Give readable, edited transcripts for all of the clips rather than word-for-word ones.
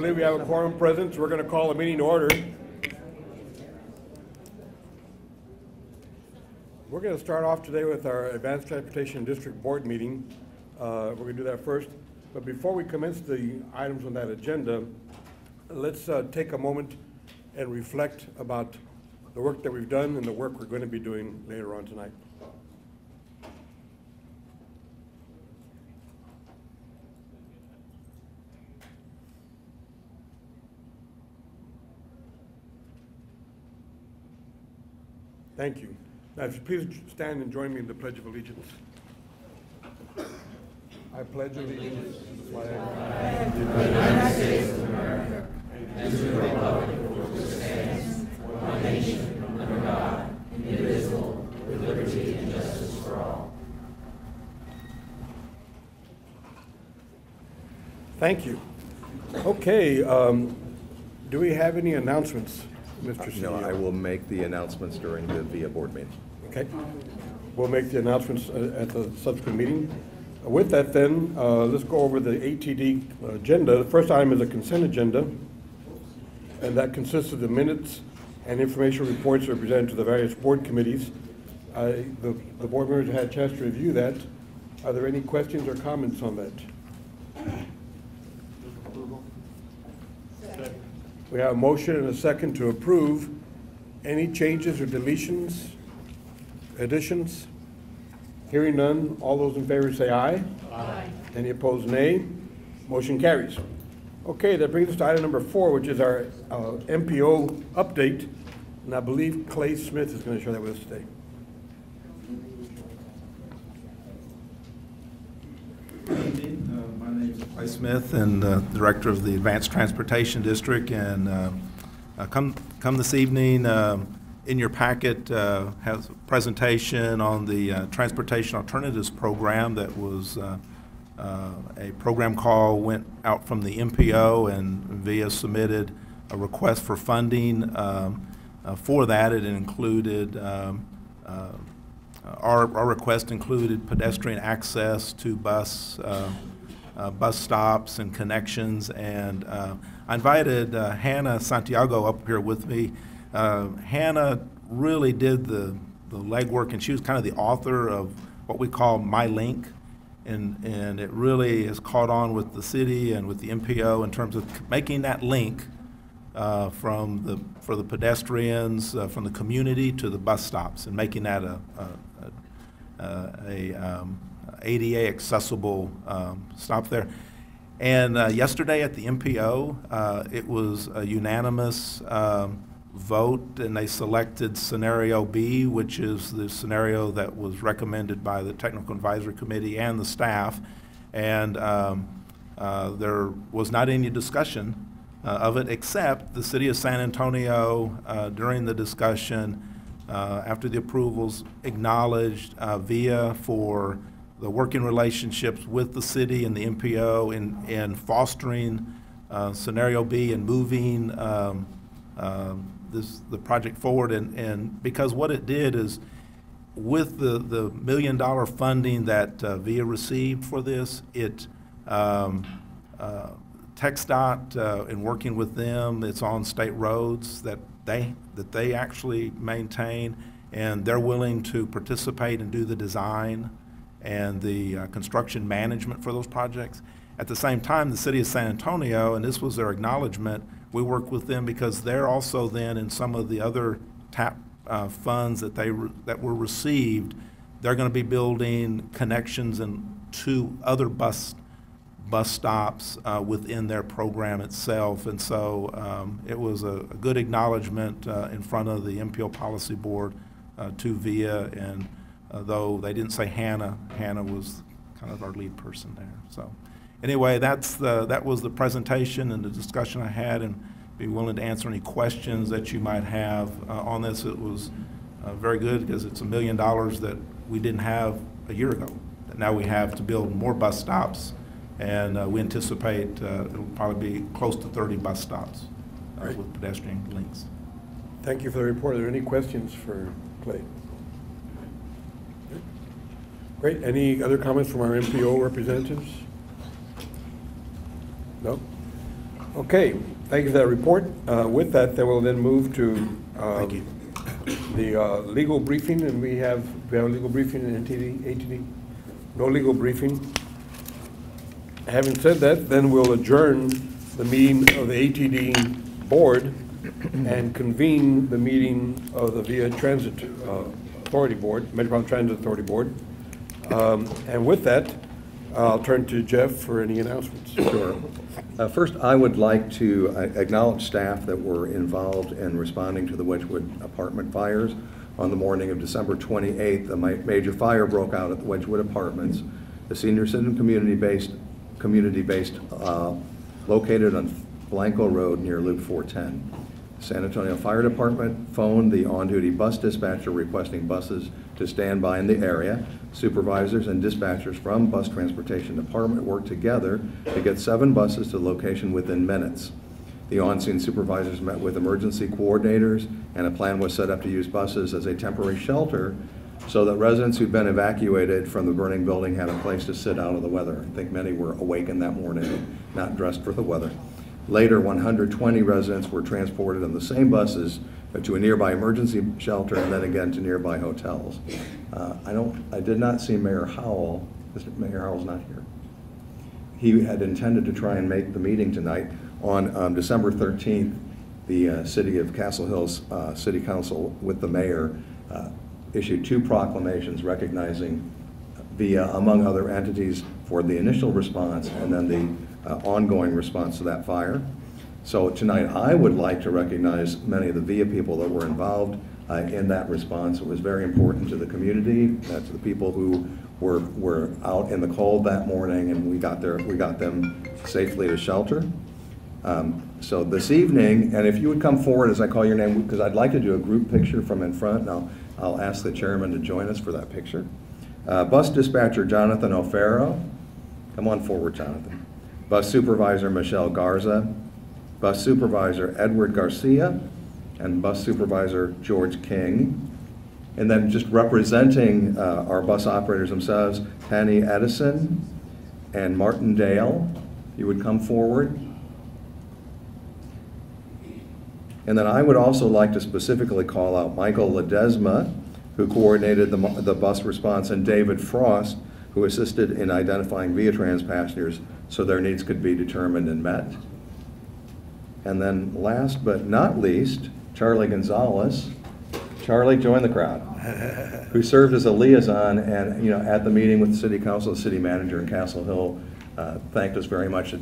believe we have a quorum present, so we're going to call the meeting to order. We're going to start off today with our Advanced Transportation District Board meeting. We're going to do that first. But before we commence the items on that agenda, let's take a moment and reflect about the work that we've done and the work we're going to be doing later on tonight. Thank you. Now, if you please stand and join me in the Pledge of Allegiance. I pledge allegiance to the flag of the United States of America and to the republic for which it stands, one nation, under God, indivisible, with liberty and justice for all. Thank you. Okay, do we have any announcements, Mr. CEO? No, I will make the announcements during the VIA board meeting. Okay. We'll make the announcements at the subsequent meeting. With that then, let's go over the ATD agenda. The first item is a consent agenda, and that consists of the minutes and information reports that are presented to the various board committees. The board members had a chance to review that. Are there any questions or comments on that? We have a motion and a second to approve. Any changes or deletions, additions? Hearing none, all those in favor say aye. Aye. Any opposed, nay. Motion carries. Okay, that brings us to item number 4, which is our MPO update. And I believe Clay Smith is going to share that with us today. Good evening. My name is Clay Smith, and Director of the Advanced Transportation District. And come this evening, in your packet has a presentation on the Transportation Alternatives Program. That was a program call went out from the MPO, and VIA submitted a request for funding for that. It included our request included pedestrian access to bus stops and connections, and I invited Hannah Santiago up here with me. Hannah really did the legwork, and she was kind of the author of what we call My Link, and it really has caught on with the city and with the MPO in terms of making that link for the pedestrians from the community to the bus stops, and making that a ADA accessible stop there. And yesterday at the MPO, it was a unanimous vote, and they selected scenario B, which is the scenario that was recommended by the Technical Advisory Committee and the staff. And there was not any discussion of it, except the City of San Antonio, during the discussion, after the approvals, acknowledged VIA for the working relationships with the city and the MPO in fostering scenario B and moving the project forward. And because what it did is, with the $1 million funding that VIA received for this, it TxDOT, in working with them, it's on state roads that they actually maintain, and they're willing to participate and do the design and the construction management for those projects. At the same time, the City of San Antonio, and this was their acknowledgement, we work with them because they're also then in some of the other TAP funds that were received, they're going to be building connections and to other bus stops within their program itself. And so it was a good acknowledgement in front of the MPO Policy Board to VIA, and though they didn't say Hannah was kind of our lead person there. So anyway, that was the presentation and the discussion I had, and be willing to answer any questions that you might have on this. It was very good because it's $1 million that we didn't have a year ago, that now we have to build more bus stops, and we anticipate it'll probably be close to 30 bus stops with pedestrian links. Thank you for the report. Are there any questions for Clay? Great. Any other comments from our MPO representatives? No? Okay, thank you for that report. With that, then we'll then move to Thank you. the legal briefing, and we have a legal briefing in ATD? No legal briefing. Having said that, then we'll adjourn the meeting of the ATD board and convene the meeting of the Via Transit Authority Board, Metropolitan Transit Authority Board. And with that, I'll turn to Jeff for any announcements. Sure. First, I would like to acknowledge staff that were involved in responding to the Wedgwood apartment fires. On the morning of December 28th, a major fire broke out at the Wedgwood Apartments, the senior citizen community-based located on Blanco Road near Loop 410. San Antonio Fire Department phoned the on-duty bus dispatcher requesting buses to stand by in the area. Supervisors and dispatchers from Bus Transportation Department worked together to get 7 buses to location within minutes. The on-scene supervisors met with emergency coordinators, and a plan was set up to use buses as a temporary shelter so that residents who'd been evacuated from the burning building had a place to sit out of the weather. I think many were awakened that morning, not dressed for the weather. Later, 120 residents were transported on the same buses to a nearby emergency shelter and then again to nearby hotels. I did not see Mayor Howell. Mayor Howell's not here. He had intended to try and make the meeting tonight. On December 13th, the City of Castle Hills City Council with the mayor issued 2 proclamations recognizing Via, among other entities, for the initial response and then the ongoing response to that fire. So tonight I would like to recognize many of the VIA people that were involved in that response. It was very important to the community, to the people who were out in the cold that morning, and we got them safely to shelter. So this evening, and if you would come forward as I call your name, because I'd like to do a group picture from in front, and I'll ask the chairman to join us for that picture. Bus dispatcher Jonathan O'Farrow, come on forward, Jonathan. Bus supervisor Michelle Garza, bus supervisor Edward Garcia, and bus supervisor George King. And then just representing our bus operators themselves, Penny Edison and Martin Dale. You would come forward. And then I would also like to specifically call out Michael Ledesma, who coordinated the bus response, and David Frost, who assisted in identifying Via-Trans passengers so their needs could be determined and met. And then last but not least, Charlie Gonzalez. Charlie, join the crowd, who served as a liaison and at the meeting with the City Council, the City Manager in Castle Hill, thanked us very much.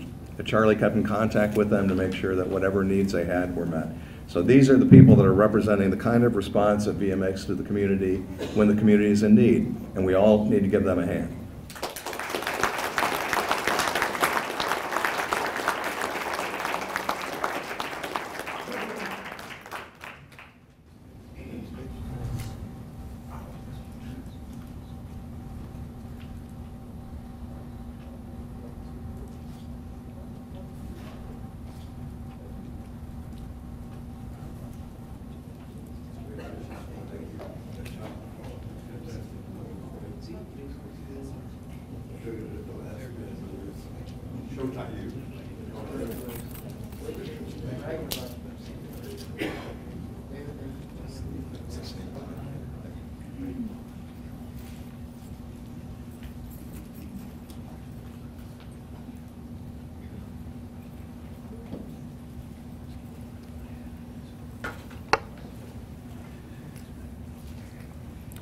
Charlie kept in contact with them to make sure that whatever needs they had were met. So these are the people that are representing the kind of response that Via makes to the community when the community is in need, and we all need to give them a hand.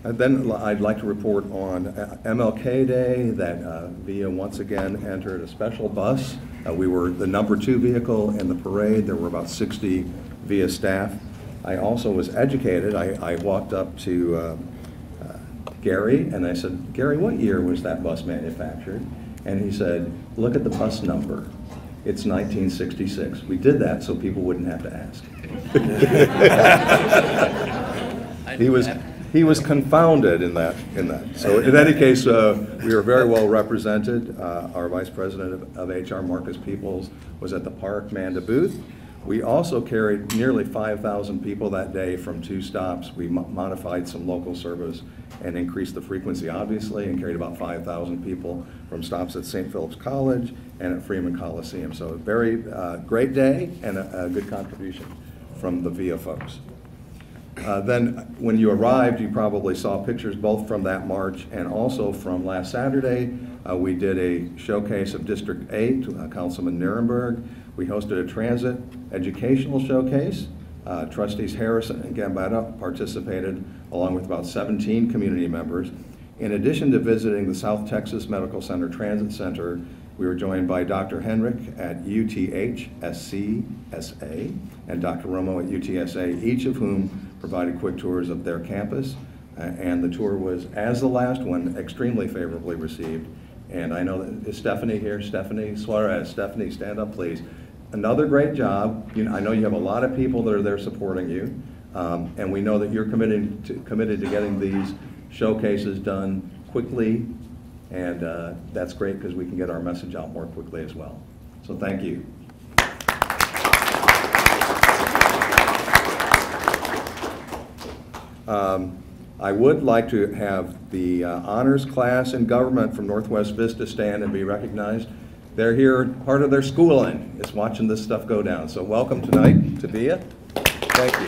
And then I'd like to report on MLK Day that Via once again entered a special bus. We were the #2 vehicle in the parade. There were about 60 Via staff. I also was educated. I walked up to Gary and I said, Gary, what year was that bus manufactured? And he said, look at the bus number. It's 1966. We did that so people wouldn't have to ask. He was confounded in that. So in any case, we were very well represented. Our Vice President of HR, Marcus Peoples, was at the park, manned a booth. We also carried nearly 5,000 people that day from 2 stops. We modified some local service and increased the frequency, obviously, and carried about 5,000 people from stops at St. Philip's College and at Freeman Coliseum. So a very great day and a good contribution from the VIA folks. Then when you arrived, you probably saw pictures both from that march and also from last Saturday. We did a showcase of District 8, Councilman Nirenberg. We hosted a transit educational showcase. Trustees Harrison and Gambitta participated along with about 17 community members. In addition to visiting the South Texas Medical Center Transit Center, we were joined by Dr. Henrik at UTHSCSA and Dr. Romo at UTSA, each of whom provided quick tours of their campus. And the tour was, as the last one, extremely favorably received. And I know that, is Stephanie here? Stephanie Suarez. Stephanie, stand up, please. Another great job. I know you have a lot of people that are there supporting you. And we know that you're committed to getting these showcases done quickly. And that's great because we can get our message out more quickly as well. So thank you. I would like to have the honors class in government from Northwest Vista stand and be recognized. They're here, part of their schooling is watching this stuff go down. So welcome tonight to VIA. Thank you.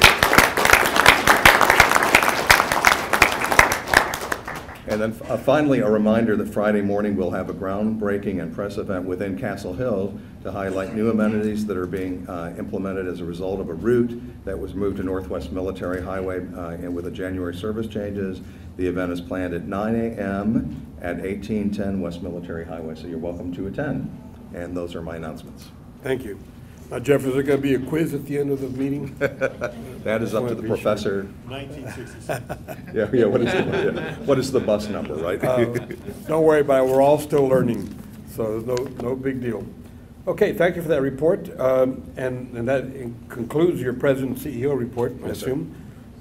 And then finally, a reminder that Friday morning we'll have a groundbreaking and press event within Castle Hill to highlight new amenities that are being implemented as a result of a route that was moved to Northwest Military Highway and with the January service changes. The event is planned at 9 a.m. at 1810 West Military Highway, so you're welcome to attend. And those are my announcements. Thank you. Now, Jeff, is there going to be a quiz at the end of the meeting? That is up to the professor. 1967. Yeah, what is the bus number, right? Don't worry about it. We're all still learning, so no big deal. Okay, thank you for that report. And that concludes your President and CEO report, I assume.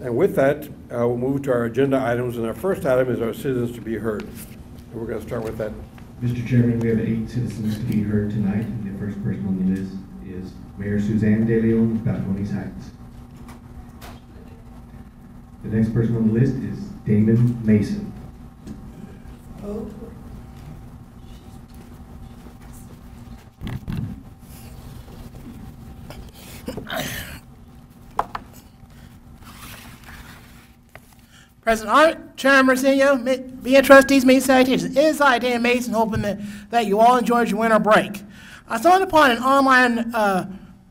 And with that, we'll move to our agenda items. And our first item is our citizens to be heard. And we're going to start with that. Mr. Chairman, we have 8 citizens to be heard tonight. And the first person on the list is Mayor Suzanne De Leon of Balcones Heights. The next person on the list is Damon Mason. President Hart, Chairman Briseño, being trustees, meeting citations. It is I, Dan Mason, hoping that you all enjoyed your winter break. I stumbled upon an online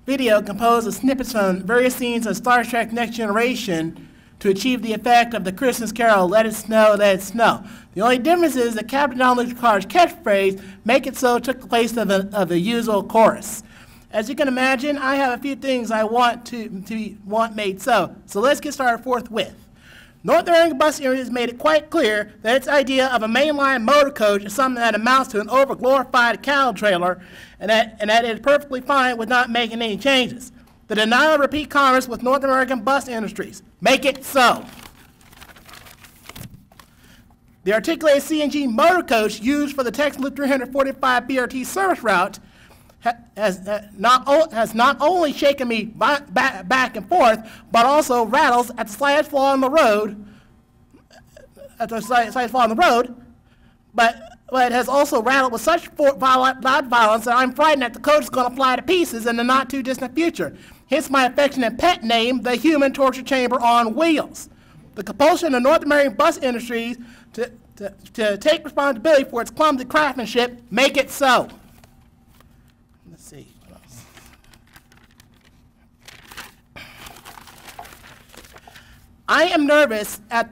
video composed of snippets from various scenes of Star Trek Next Generation to achieve the effect of the Christmas carol, Let It Snow, Let It Snow. The only difference is that Captain Donald Picard's catchphrase, Make It So, took the place of the usual chorus. As you can imagine, I have a few things I want made so. So let's get started forthwith. North American Bus Industries has made it quite clear that its idea of a mainline motor coach is something that amounts to an over-glorified cattle trailer, and that it is perfectly fine with not making any changes. The denial of repeat commerce with North American Bus Industries. Make it so. The articulated CNG motor coach used for the Texas Loop 345 BRT service route has not only shaken me back and forth, but also rattles at the slightest flaw in the road. But it has also rattled with such loud violence that I'm frightened that the coach is going to fly to pieces in the not too distant future. Hence my affectionate pet name, the human torture chamber on wheels. The compulsion of North American Bus Industries to take responsibility for its clumsy craftsmanship, make it so. Let's see. What else? I am nervous at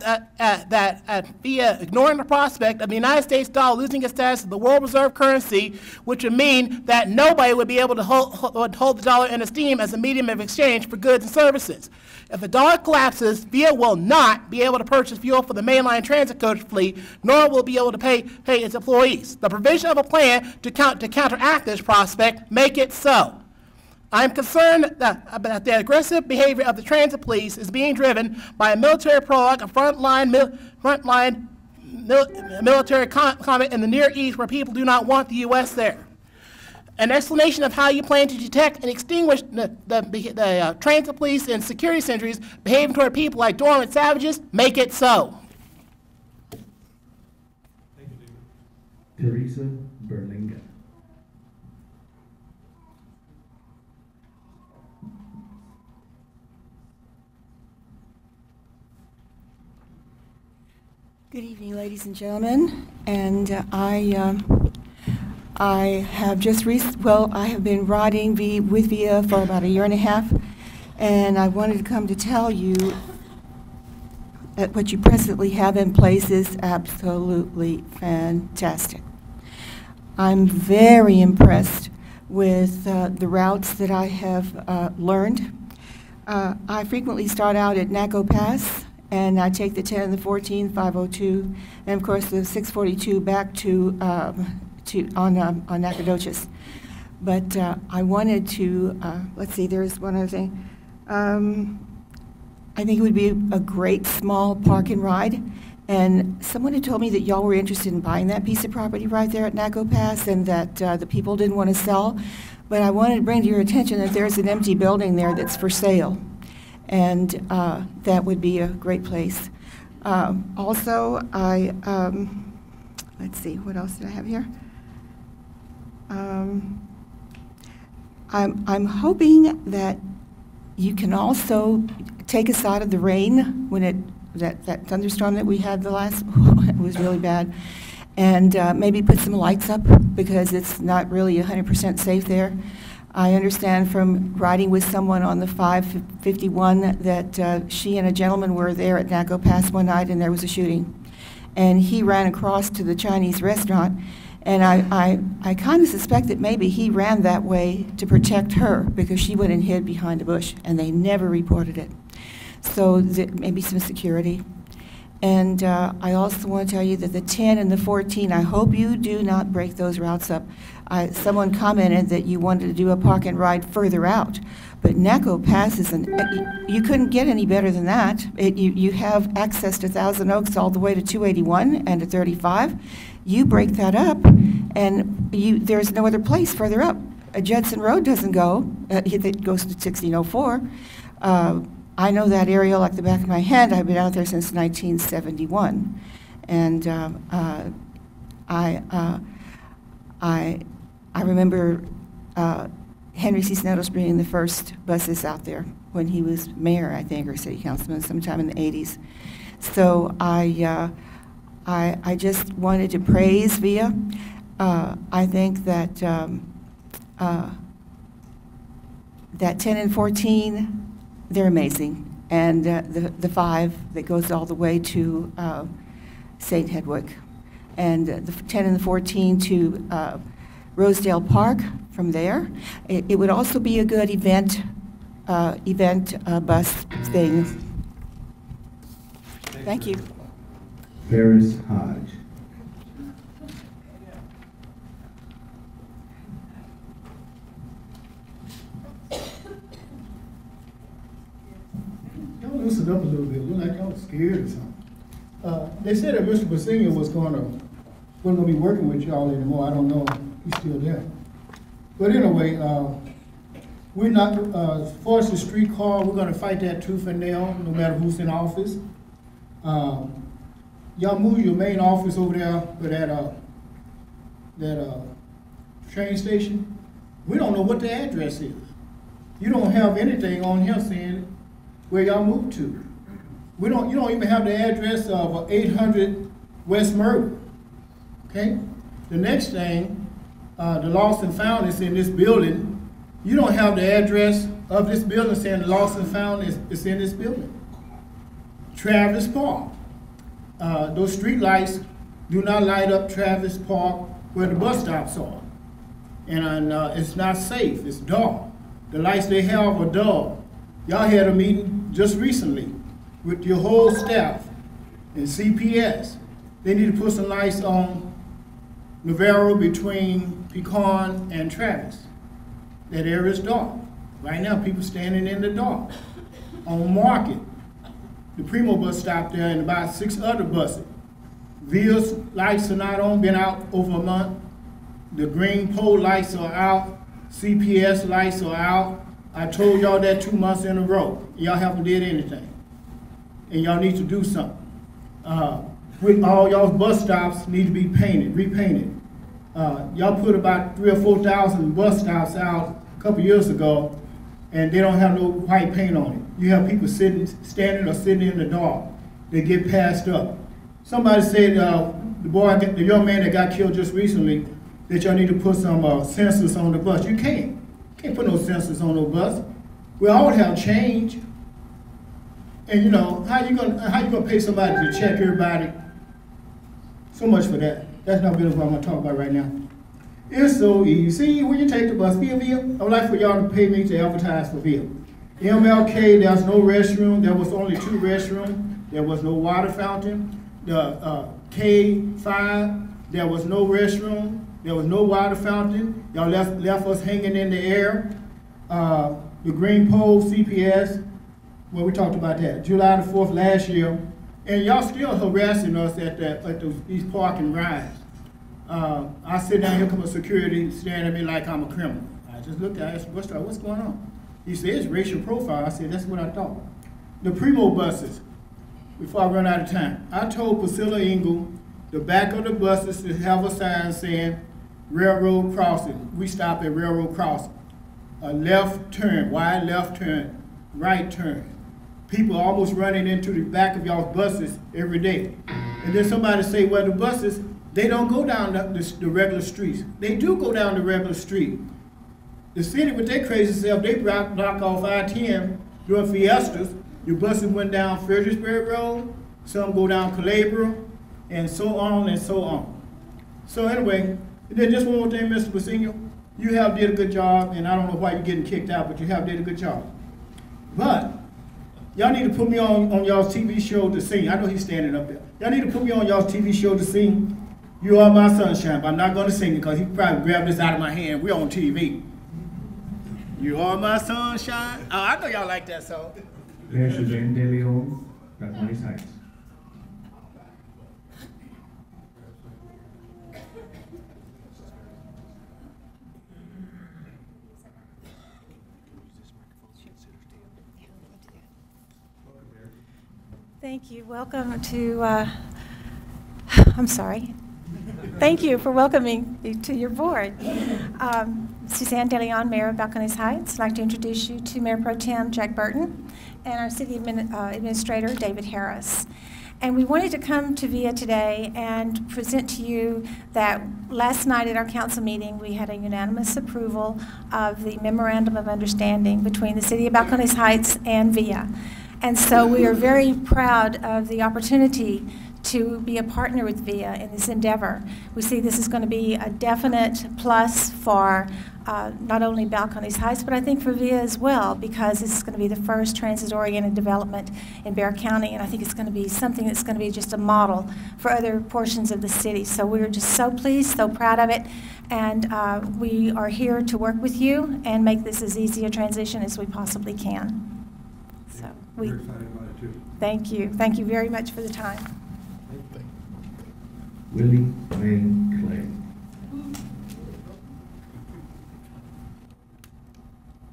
via ignoring the prospect of the United States dollar losing its status as the world reserve currency, which would mean that nobody would be able to hold the dollar in esteem as a medium of exchange for goods and services. If the dollar collapses, VIA will not be able to purchase fuel for the mainline transit coach fleet, nor will be able to pay its employees. The provision of a plan to counteract this prospect, make it so. I am concerned that the aggressive behavior of the transit police is being driven by a military prologue, a frontline military comment in the Near East where people do not want the U.S. there. an explanation of how you plan to detect and extinguish the transit police and security sentries behaving toward people like dormant savages, make it so. Teresa Berlinga. Good evening, ladies and gentlemen. And I have just I have been riding with VIA for about a year and a half, and I wanted to come to tell you that what you presently have in place is absolutely fantastic. I'm very impressed with the routes that I have learned. I frequently start out at Naco Pass, and I take the 10 and the 14, 502, and of course the 642 back on Nacogdoches. But I wanted to, let's see, there's one other thing. I think it would be a great small park and ride. And someone had told me that y'all were interested in buying that piece of property right there at Naco Pass, and that the people didn't want to sell. But I wanted to bring to your attention that there's an empty building there that's for sale. And that would be a great place. Also, let's see, what else did I have here? I'm hoping that you can also take us out of the rain when that thunderstorm that we had the last, it was really bad, and maybe put some lights up, because it's not really 100% safe there. I understand from riding with someone on the 551 that she and a gentleman were there at Naco Pass one night and there was a shooting. And he ran across to the Chinese restaurant, and I kind of suspect that maybe he ran that way to protect her, because she went and hid behind a bush, and they never reported it. So maybe some security. And I also want to tell you that the 10 and the 14, I hope you do not break those routes up. Someone commented that you wanted to do a park and ride further out, but Naco Pass is you couldn't get any better than that. You have access to Thousand Oaks all the way to 281 and to 35. You break that up, and there's no other place further up. Judson Road doesn't go. It goes to 1604. I know that area like the back of my hand. I've been out there since 1971, and I remember Henry C. Sneddles bringing the first buses out there when he was mayor, I think, or city councilman, sometime in the 80s. So I just wanted to praise VIA. I think that that 10 and 14, they're amazing. And the 5 that goes all the way to St. Hedwig. And the 10 and the 14 to Rosedale Park from there. It would also be a good event bus thing. Thank you. Perez Hodge. Y'all loosened up a little bit. Look like y'all was scared or something. They said that Mr. Briseño wasn't going to be working with y'all anymore. I don't know if he's still there. But anyway, we're not, as far as the streetcar, we're going to fight that tooth and nail, no matter who's in office. Y'all move your main office over there for that train station. We don't know what the address is. You don't have anything on here saying where y'all moved to. You don't even have the address of 800 West Murray. Okay? The next thing, the lost and found is in this building. You don't have the address of this building saying the lost and found is in this building. Travis Park. Those street lights do not light up Travis Park where the bus stops are. And it's not safe, it's dark. The lights they have are dull. Y'all had a meeting just recently with your whole staff and CPS. They need to put some lights on Navarro between Pecan and Travis. That area is dark. Right now, people standing in the dark. On Market, the Primo bus stopped there and about 6 other buses. VIA's lights are not on, been out over a month. The green pole lights are out, CPS lights are out. I told y'all that 2 months in a row. Y'all haven't did anything. And y'all need to do something. With all y'all's bus stops need to be painted, repainted. Y'all put about 3,000 or 4,000 bus stops out a couple years ago, and they don't have no white paint on it. You have people standing or sitting in the dark. They get passed up. Somebody said the young man that got killed just recently, that y'all need to put some sensors on the bus. You can't put no sensors on no bus. We all have change. And you know, how you gonna pay somebody to check everybody? So much for that. That's not really what I'm gonna talk about right now. It's so easy when you take the bus. Via, I would like for y'all to pay me to advertise for Via. MLK, there's no restroom. There was only 2 restrooms. There was no water fountain. The K5, there was no restroom. There was no water fountain. Y'all left us hanging in the air. The green pole, CPS, well, we talked about that. July the 4th last year. And y'all still harassing us at these parking rides. I sit down here, come a security staring at me like I'm a criminal. I just looked at it, what's going on? He said, it's racial profile. I said, that's what I thought. The Primo buses, before I run out of time, I told Priscilla Engel, the back of the buses to have a sign saying, railroad crossing. We stop at railroad crossing. A left turn, wide left turn, right turn. People almost running into the back of y'all's buses every day. And then somebody say, well, the buses, they don't go down the regular streets. They do go down the regular street. The city with their crazy self, they block off I-10 during fiestas. Your buses went down Fredericksburg Road, some go down Calabria, and so on and so on. So anyway, and then just one more thing, Mr. Briseño, you have did a good job, and I don't know why you're getting kicked out, but you have did a good job. But y'all need to put me on y'all's TV show to sing. I know he's standing up there. Y'all need to put me on y'all's TV show to sing You Are My Sunshine, but I'm not going to sing it because he probably grabbed this out of my hand. We're on TV. You are my sunshine. Oh, I know y'all like that song. Mayor Suzanne De Leon, Balcones Heights. Thank you. Welcome to, I'm sorry. Thank you for welcoming me to your board. Suzanne De Leon, Mayor of Balcones Heights. I'd like to introduce you to Mayor Pro Tem Jack Burton and our City Administrator David Harris. And we wanted to come to VIA today and present to you that last night at our council meeting we had a unanimous approval of the Memorandum of Understanding between the City of Balcones Heights and VIA. And so we are very proud of the opportunity to be a partner with VIA in this endeavor. We see this is going to be a definite plus for not only Balcones Heights, but I think for VIA as well, because this is going to be the first transit-oriented development in Bexar County, and I think it's going to be something that's going to be just a model for other portions of the city. So we're just so pleased, so proud of it, and we are here to work with you and make this as easy a transition as we possibly can. So we're excited about it too. Thank you. Thank you very much for the time. Willie May Clay.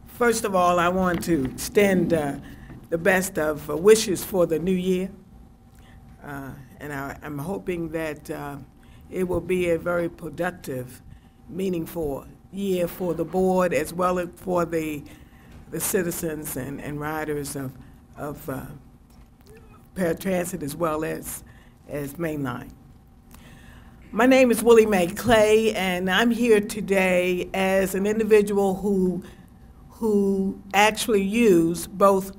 First of all, I want to extend the best of wishes for the new year. And I'm hoping that it will be a very productive, meaningful year for the board as well as for the citizens and riders of paratransit as well as mainline. My name is Willie Mae Clay, and I'm here today as an individual who actually use both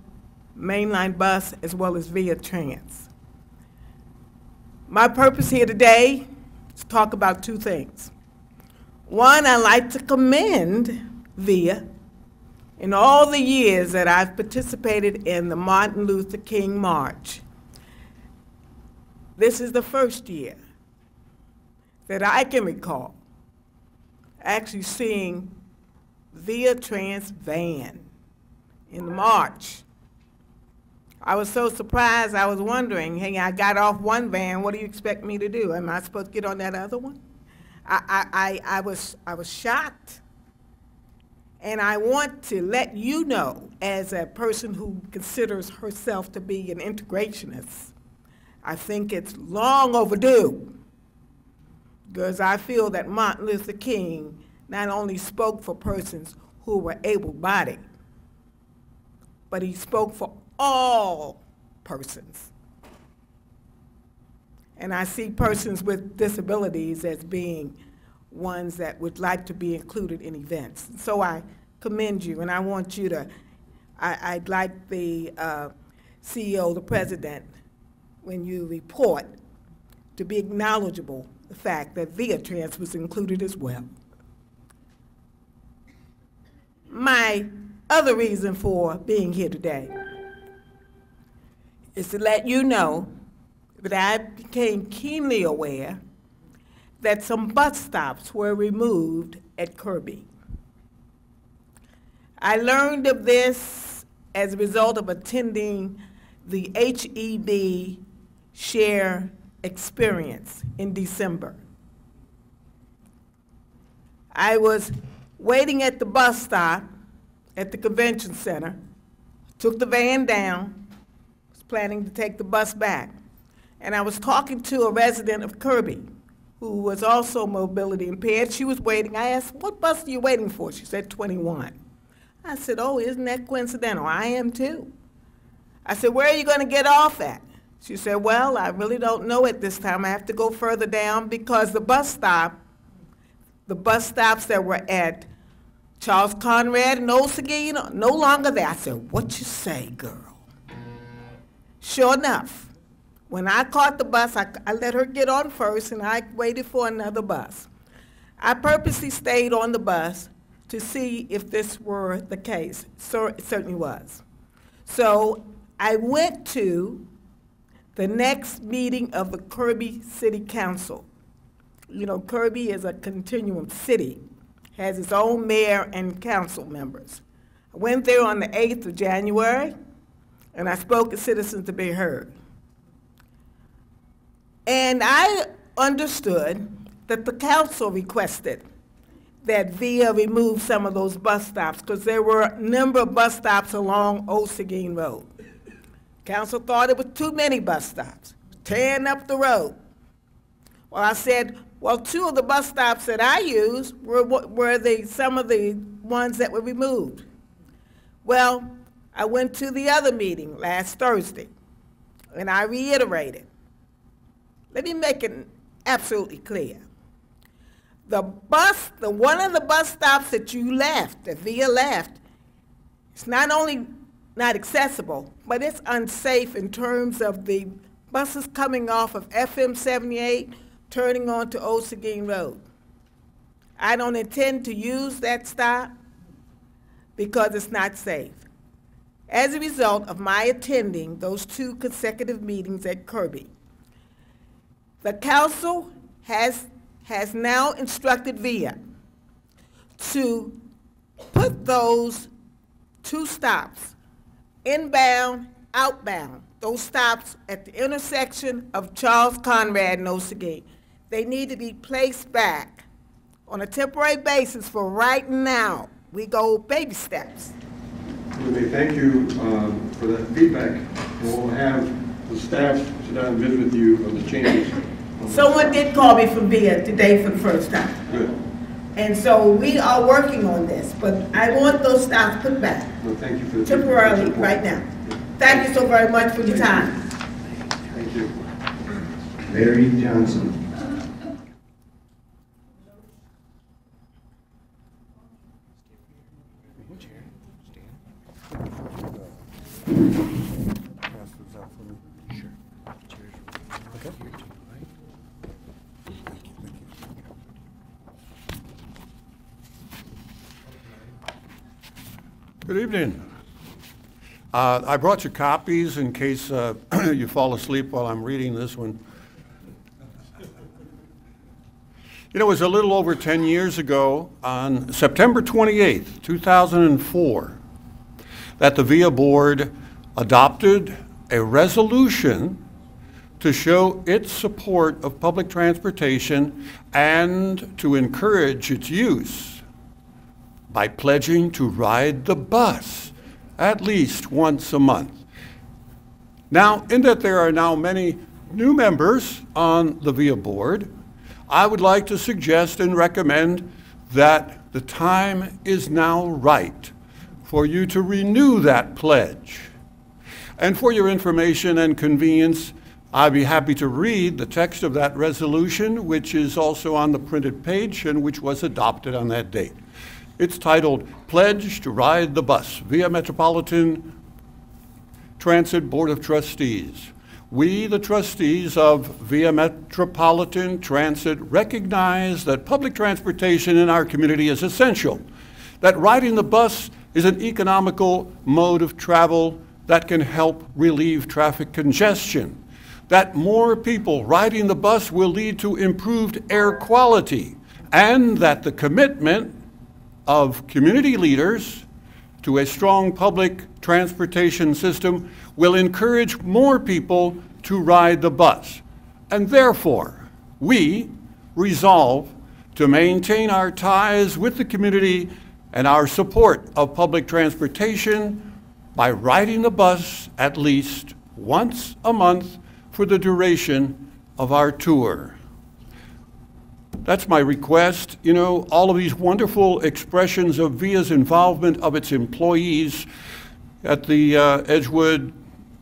mainline bus as well as VIA Trans. My purpose here today is to talk about two things. One, I'd like to commend VIA in all the years that I've participated in the Martin Luther King March. This is the first year that I can recall actually seeing VIA Trans van in the march. I was so surprised, I was wondering, hey, I got off one van, what do you expect me to do? Am I supposed to get on that other one? I was shocked. And I want to let you know, as a person who considers herself to be an integrationist, I think it's long overdue, because I feel that Martin Luther King not only spoke for persons who were able-bodied, but he spoke for all persons. And I see persons with disabilities as being ones that would like to be included in events. So I commend you, and I want you to, I'd like the CEO, the president, when you report, to be acknowledgeable the fact that Via Trans was included as well. My other reason for being here today is to let you know that I became keenly aware that some bus stops were removed at Kirby. I learned of this as a result of attending the HEB Share Experience in December. I was waiting at the bus stop at the convention center, took the van down, was planning to take the bus back, and I was talking to a resident of Kirby who was also mobility impaired. She was waiting. I asked, what bus are you waiting for? She said 21. I said, oh, isn't that coincidental? I am too. I said, where are you going to get off at? She said, well, I really don't know at this time. I have to go further down because the bus stops that were at Charles Conrad and Old Seguin are no longer there. I said, what you say, girl? Sure enough, when I caught the bus, I let her get on first, and I waited for another bus. I purposely stayed on the bus to see if this were the case. So it certainly was. So I went to the next meeting of the Kirby City Council. You know, Kirby is a continuum city, has its own mayor and council members. I went there on the 8th of January, and I spoke to citizens to be heard. And I understood that the council requested that VIA remove some of those bus stops because there were a number of bus stops along Old Seguin Road. Council thought it was too many bus stops, tearing up the road. Well, I said, well, 2 of the bus stops that I used were some of the ones that were removed. Well, I went to the other meeting last Thursday, and I reiterated. Let me make it absolutely clear. One of the bus stops that you left, that VIA left, it's not only not accessible, but it's unsafe in terms of the buses coming off of FM 78, turning onto Old Seguin Road. I don't intend to use that stop because it's not safe. As a result of my attending those 2 consecutive meetings at Kirby, the council has now instructed VIA to put those 2 stops, inbound, outbound, those stops at the intersection of Charles Conrad and Old Seguin. They need to be placed back on a temporary basis for right now. We go baby steps. Okay, thank you for that feedback. And we'll have the staff sit down and visit with you on the changes. Someone did call me from VIA today for the first time. Good. And so we are working on this, but I want those stops put back. Well, thank you for the temporarily right now. Thank you so very much for your time. Thank you. Larry Johnson. Good evening. I brought you copies in case you fall asleep while I'm reading this one. You know, it was a little over 10 years ago, on September 28th, 2004, that the VIA board adopted a resolution to show its support of public transportation and to encourage its use by pledging to ride the bus at least once a month. Now, in that there are now many new members on the VIA board, I would like to suggest and recommend that the time is now right for you to renew that pledge. And for your information and convenience, I'd be happy to read the text of that resolution, which is also on the printed page and which was adopted on that date. It's titled, Pledge to Ride the Bus, Via Metropolitan Transit Board of Trustees. We, the trustees of Via Metropolitan Transit, recognize that public transportation in our community is essential, that riding the bus is an economical mode of travel that can help relieve traffic congestion, that more people riding the bus will lead to improved air quality, and that the commitment of community leaders to a strong public transportation system will encourage more people to ride the bus. And therefore, we resolve to maintain our ties with the community and our support of public transportation by riding the bus at least once a month for the duration of our tour. That's my request. You know, all of these wonderful expressions of VIA's involvement of its employees at the Edgewood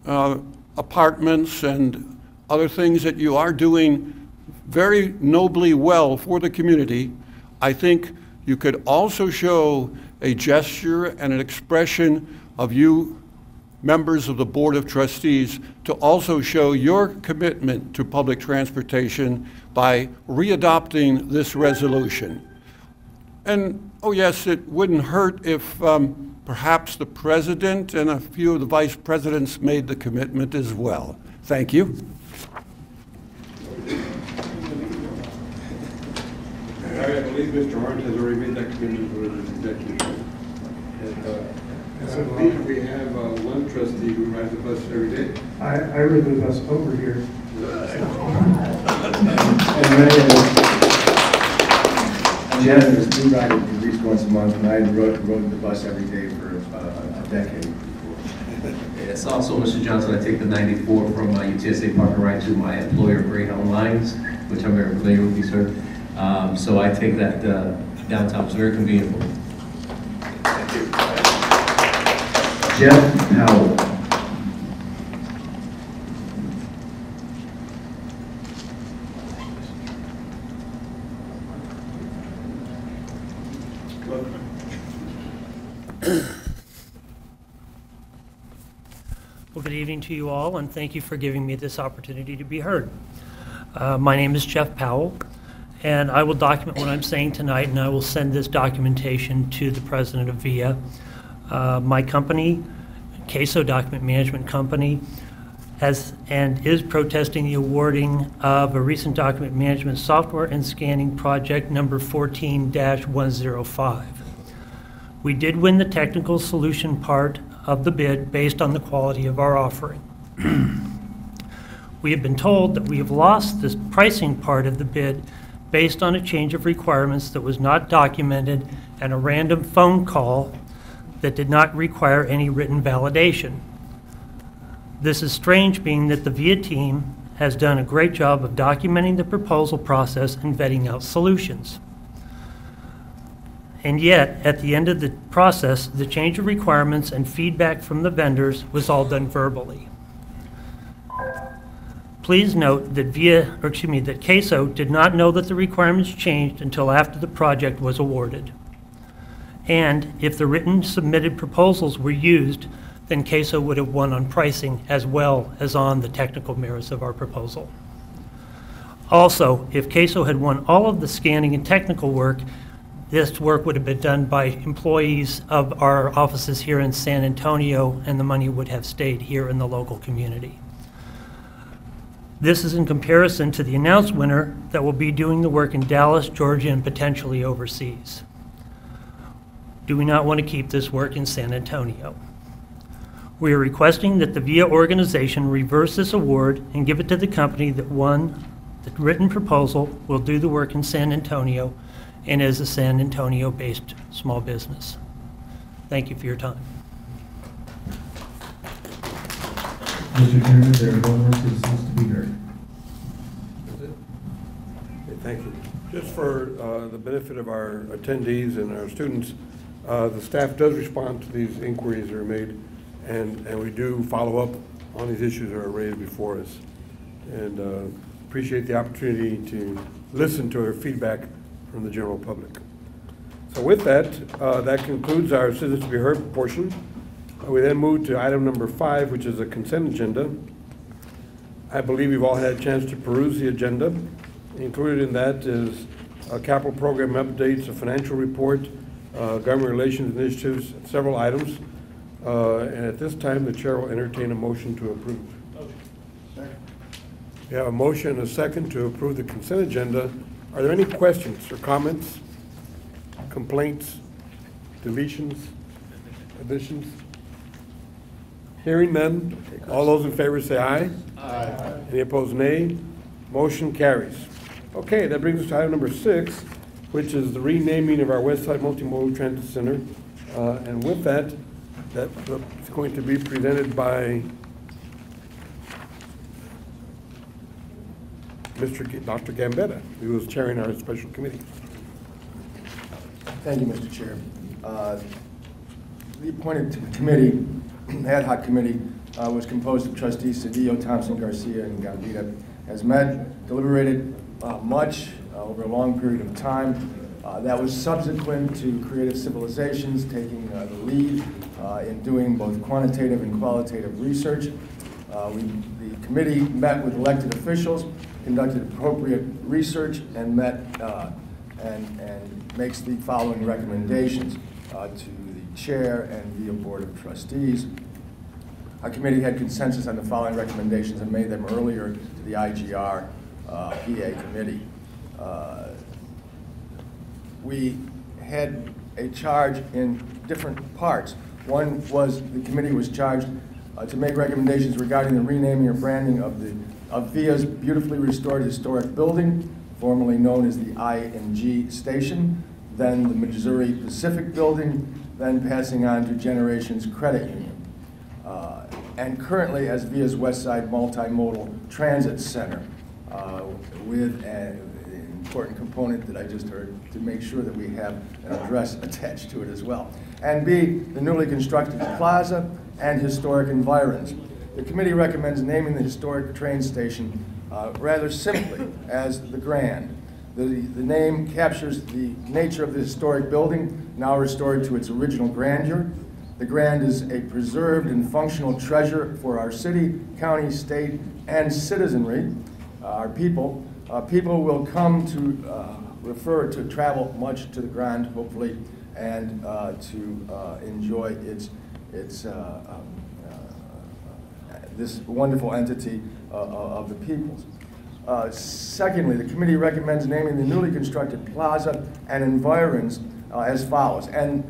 apartments and other things that you are doing very nobly well for the community. I think you could also show a gesture and an expression of you, members of the Board of Trustees, to also show your commitment to public transportation by readopting this resolution. And, oh yes, it wouldn't hurt if perhaps the President and a few of the Vice Presidents made the commitment as well. Thank you. I believe Mr. Arndt has already made that commitment for his executive. I believe we have one trustee who rides the bus every day. I ride the bus over here. I'm Jeff, there's two riders at least once a month, and I rode the bus every day for a decade before. It's also, Mr. Johnson, I take the 94 from UTSA Park and Ride to my employer, Greyhound Lines, which I'm very familiar with, you, sir. So I take that downtown. It's very convenient for me. Thank you. Jeff Powell. Well, good evening to you all, and thank you for giving me this opportunity to be heard. My name is Jeff Powell, and I will document what I'm saying tonight, and I will send this documentation to the president of VIA. My company, CASO Document Management Company, has and is protesting the awarding of a recent document management software and scanning project number 14-105. We did win the technical solution part of the bid based on the quality of our offering. We have been told that we have lost this pricing part of the bid based on a change of requirements that was not documented and a random phone call that did not require any written validation. This is strange, being that the VIA team has done a great job of documenting the proposal process and vetting out solutions. And yet, at the end of the process, the change of requirements and feedback from the vendors was all done verbally. Please note that that CASO did not know that the requirements changed until after the project was awarded. And if the written submitted proposals were used, then CASO would have won on pricing as well as on the technical merits of our proposal. Also, if CASO had won all of the scanning and technical work, this work would have been done by employees of our offices here in San Antonio, and the money would have stayed here in the local community. This is in comparison to the announced winner that will be doing the work in Dallas, Georgia, and potentially overseas. Do we not want to keep this work in San Antonio? We are requesting that the VIA organization reverse this award and give it to the company that won the written proposal, will do the work in San Antonio, and is a San Antonio-based small business. Thank you for your time. Mr. Chairman, there are no more citizens to be heard. That's it? Okay, thank you. Just for the benefit of our attendees and our students, the staff does respond to these inquiries that are made, and we do follow up on these issues that are raised before us. And appreciate the opportunity to listen to our feedback from the general public. So with that, that concludes our citizens to be heard portion. We then move to item number 5, which is a consent agenda. I believe you've all had a chance to peruse the agenda. Included in that is capital program updates, a financial report, government relations initiatives, several items. And at this time, the chair will entertain a motion to approve. We have a motion and a second to approve the consent agenda. Are there any questions or comments, complaints, deletions, additions? Hearing none, all those in favor say aye. Aye. Any opposed, nay. Motion carries. Okay, that brings us to item number 6, which is the renaming of our Westside Multimodal Transit Center. And with that, that's going to be presented by Dr. Gambitta, who is chairing our special committee. Thank you, Mr. Chair. The appointed committee, ad hoc committee, was composed of trustees Cedillo, Thompson, Garcia, and Gambitta, has met, deliberated much over a long period of time. That was subsequent to Creative Civilizations taking the lead in doing both quantitative and qualitative research. The committee met with elected officials, conducted appropriate research, and met and makes the following recommendations to the chair and the board of trustees. Our committee had consensus on the following recommendations and made them earlier to the IGR PA committee. We had a charge in different parts. One was the committee was charged to make recommendations regarding the renaming or branding of VIA's beautifully restored historic building, formerly known as the I&G Station, then the Missouri Pacific Building, then passing on to Generations Credit Union. And currently as VIA's Westside Multimodal Transit Center, with an important component that I just heard to make sure that we have an address attached to it as well. And B, the newly constructed plaza and historic environs. The committee recommends naming the historic train station rather simply as the Grand. The name captures the nature of the historic building, now restored to its original grandeur. The Grand is a preserved and functional treasure for our city, county, state, and citizenry, our people. People will come to travel much to the Grand, hopefully, and to enjoy this wonderful entity of the peoples. Secondly, the committee recommends naming the newly constructed plaza and environs as follows. And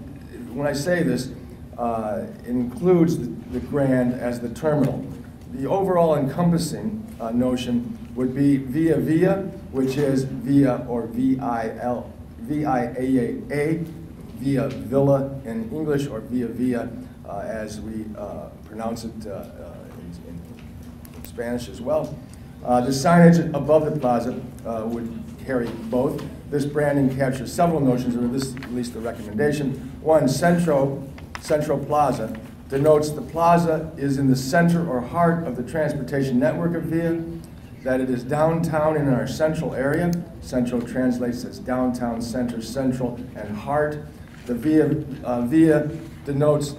when I say this, it includes the Grand as the terminal. The overall encompassing notion would be Via, which is Via or VIAA, Via Villa in English, or Via as we pronounce it in Spanish as well. The signage above the plaza would carry both. This branding captures several notions, or this at least the recommendation. One, Centro Plaza denotes the plaza is in the center or heart of the transportation network of VIA, that it is downtown in our central area. Centro translates as downtown, center, central, and heart. The VIA denotes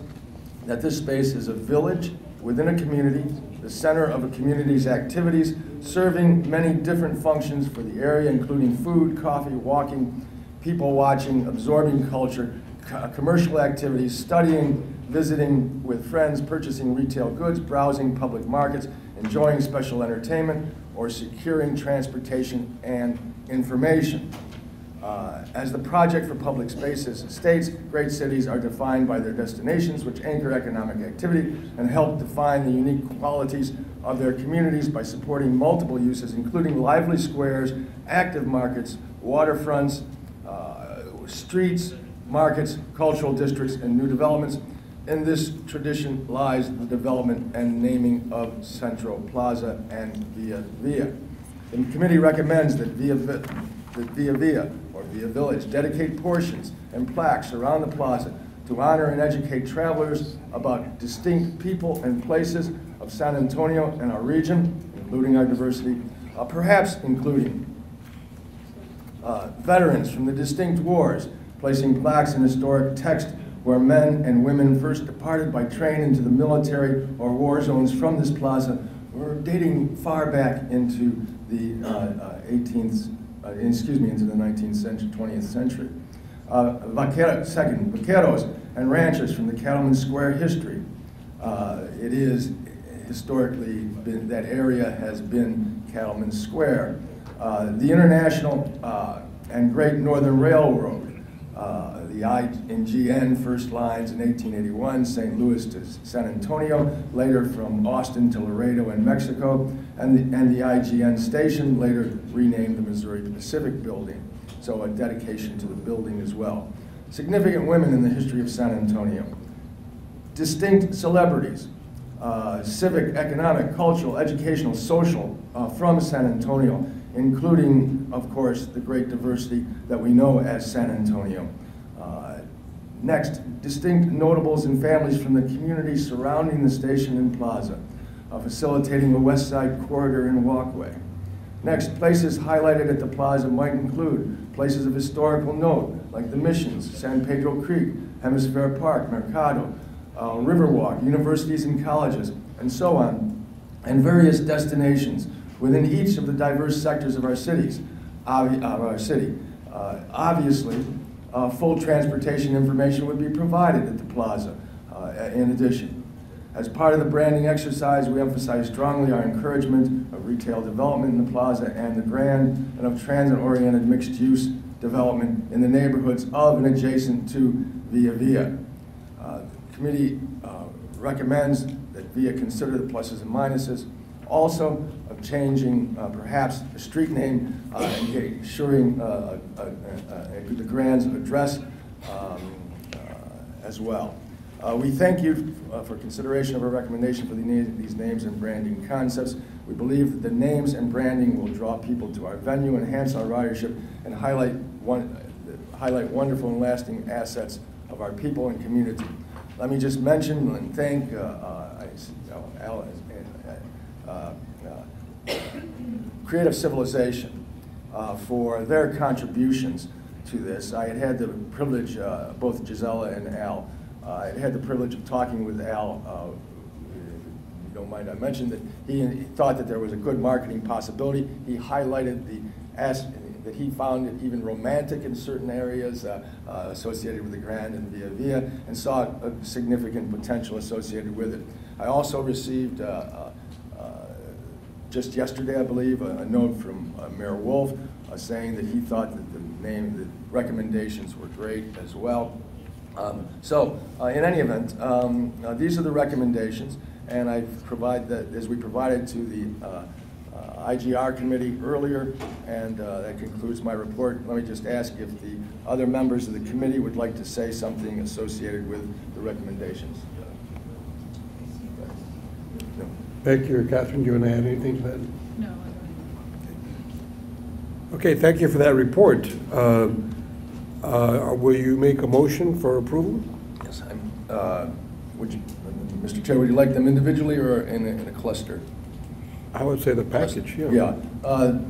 that this space is a village within a community, the center of a community's activities, serving many different functions for the area, including food, coffee, walking, people watching, absorbing culture, commercial activities, studying, visiting with friends, purchasing retail goods, browsing public markets, enjoying special entertainment, or securing transportation and information. As the project for public spaces states, great cities are defined by their destinations, which anchor economic activity and help define the unique qualities of their communities by supporting multiple uses, including lively squares, active markets, waterfronts, streets, markets, cultural districts, and new developments. In this tradition lies the development and naming of Central Plaza and Via Via. The committee recommends that Via Via or Via Village dedicate portions and plaques around the plaza to honor and educate travelers about distinct people and places of San Antonio and our region, including our diversity, perhaps including veterans from the distinct wars, placing plaques in historic text where men and women first departed by train into the military or war zones from this plaza. We're dating far back into the into the 19th century, 20th century. Vaqueros and ranchers from the Cattleman's Square history. It is historically been, that area has been Cattleman's Square. The International and Great Northern Railroad, the INGN first lines in 1881, St. Louis to San Antonio, later from Austin to Laredo in Mexico, and the IGN station, later renamed the Missouri Pacific Building, so a dedication to the building as well. Significant women in the history of San Antonio. Distinct celebrities, civic, economic, cultural, educational, social, from San Antonio, including, of course, the great diversity that we know as San Antonio. Next, distinct notables and families from the community surrounding the station and plaza, facilitating the West Side corridor and walkway. Next, places highlighted at the plaza might include places of historical note, like the Missions, San Pedro Creek, Hemisphere Park, Mercado, Riverwalk, universities and colleges, and so on, and various destinations within each of the diverse sectors of our city. Obviously, full transportation information would be provided at the plaza in addition. As part of the branding exercise, we emphasize strongly our encouragement of retail development in the plaza and the Grand, and of transit-oriented mixed-use development in the neighborhoods of and adjacent to Via Via. The committee recommends that Via consider the pluses and minuses, also of changing perhaps the street name and ensuring the Grand's address as well. We thank you for consideration of our recommendation for these names and branding concepts. We believe that the names and branding will draw people to our venue, enhance our ridership, and highlight wonderful and lasting assets of our people and community. Let me just mention and thank Creative Civilization for their contributions to this. I had the privilege, both Gisela and Al, I had the privilege of talking with Al. If you don't mind, I mentioned that he thought that there was a good marketing possibility. He highlighted that he found it even romantic in certain areas associated with the Grand and Via Via, and saw a significant potential associated with it. I also received just yesterday, I believe, a note from Mayor Wolf saying that he thought that the recommendations were great as well. In any event, these are the recommendations, and I provide that as we provided to the IGR committee earlier, and that concludes my report. Let me just ask if the other members of the committee would like to say something associated with the recommendations. No. Becky or Catherine, do you want to add anything to that? No, I don't. Okay, thank you for that report. Will you make a motion for approval? Yes, Mr. Chair, would you like them individually or in a cluster? I would say the package, yeah. Yeah. The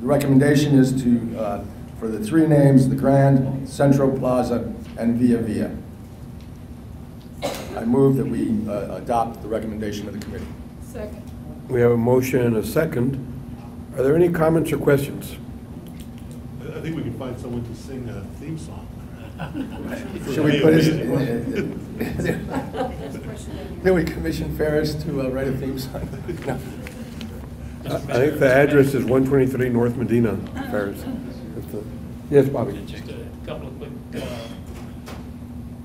recommendation is to, for the three names, the Grand, Central Plaza, and Via Via. I move that we adopt the recommendation of the committee. Second. We have a motion and a second. Are there any comments or questions? I think we can find someone to sing a theme song. Should we put Can we commission Ferris to write a theme song? No. I think the address is 123 North Medina, Ferris. Yes, Bobby. Just a couple of quick,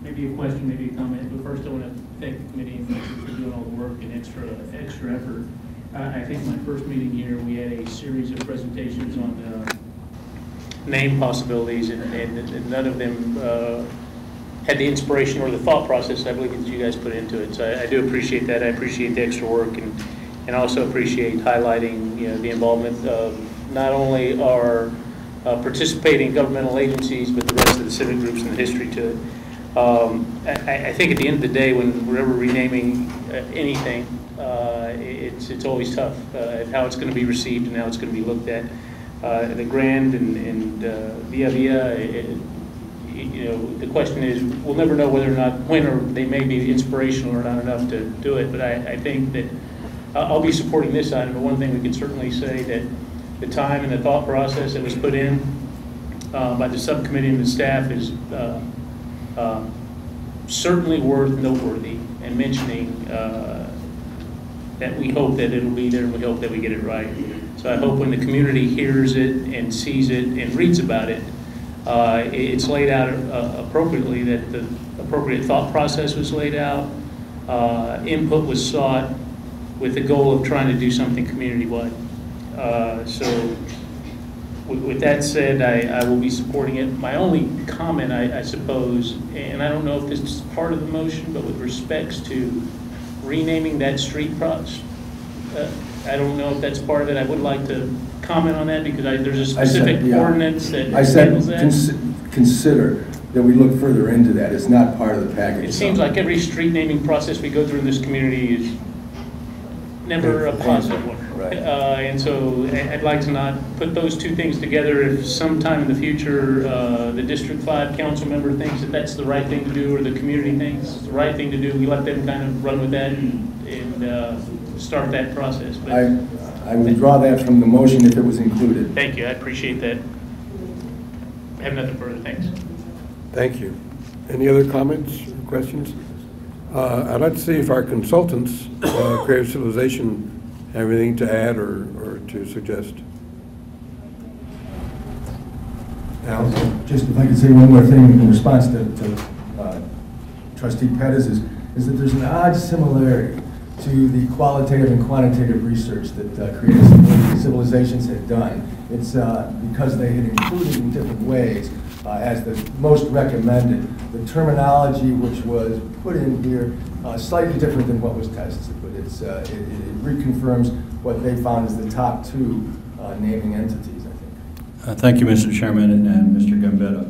maybe a question, maybe a comment. But first, I want to thank the committee and thank you for doing all the work and extra effort. I think my first meeting here, we had a series of presentations on name possibilities, and none of them had the inspiration or the thought process I believe that you guys put into it. So I do appreciate that. I appreciate the extra work, and also appreciate highlighting, you know, the involvement of not only our participating governmental agencies, but the rest of the civic groups and the history to it. I think at the end of the day, when we're ever renaming anything, it's always tough how it's going to be received and how it's going to be looked at. The Grand and Via Via, you know, the question is, we'll never know whether or not, when or they may be inspirational or not enough to do it. But I think that I'll be supporting this item. But one thing we can certainly say that the time and the thought process that was put in by the subcommittee and the staff is certainly worth noteworthy and mentioning that we hope that it'll be there and we hope that we get it right. So I hope when the community hears it and sees it and reads about it, it's laid out appropriately, that the appropriate thought process was laid out, input was sought with the goal of trying to do something community-wide. So with that said, I will be supporting it. My only comment, I suppose, and I don't know if this is part of the motion, but with respects to renaming that street I don't know if that's part of it. I would like to comment on that because there's a specific ordinance that handles that. Consider that we look further into that. It's not part of the package. It seems like every street naming process we go through in this community is never a positive one. Right. And so I'd like to not put those two things together. If sometime in the future the District 5 council member thinks that that's the right thing to do, or the community thinks it's the right thing to do, we let them kind of run with that and start that process. But I withdraw that from the motion if it was included. Thank you. I appreciate that. I have nothing further. Thanks. Thank you. Any other comments or questions? I'd like to see if our consultants, Creative Civilization, have anything to add or to suggest. Al? Just if I could say one more thing in response to Trustee Perez is that there's an odd similarity to the qualitative and quantitative research that Creative Civilizations had done. It's because they had included in different ways as the most recommended. The terminology which was put in here slightly different than what was tested, but it reconfirms what they found as the top two naming entities, I think. Thank you, Mr. Chairman and Mr. Gambitta.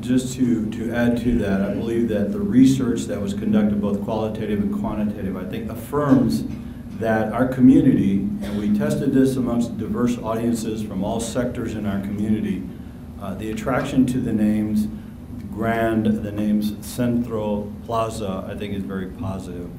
Just to add to that, I believe that the research that was conducted, both qualitative and quantitative, I think affirms that our community, and we tested this amongst diverse audiences from all sectors in our community, the attraction to the names Grand, the names Centro, Plaza, I think is very positive.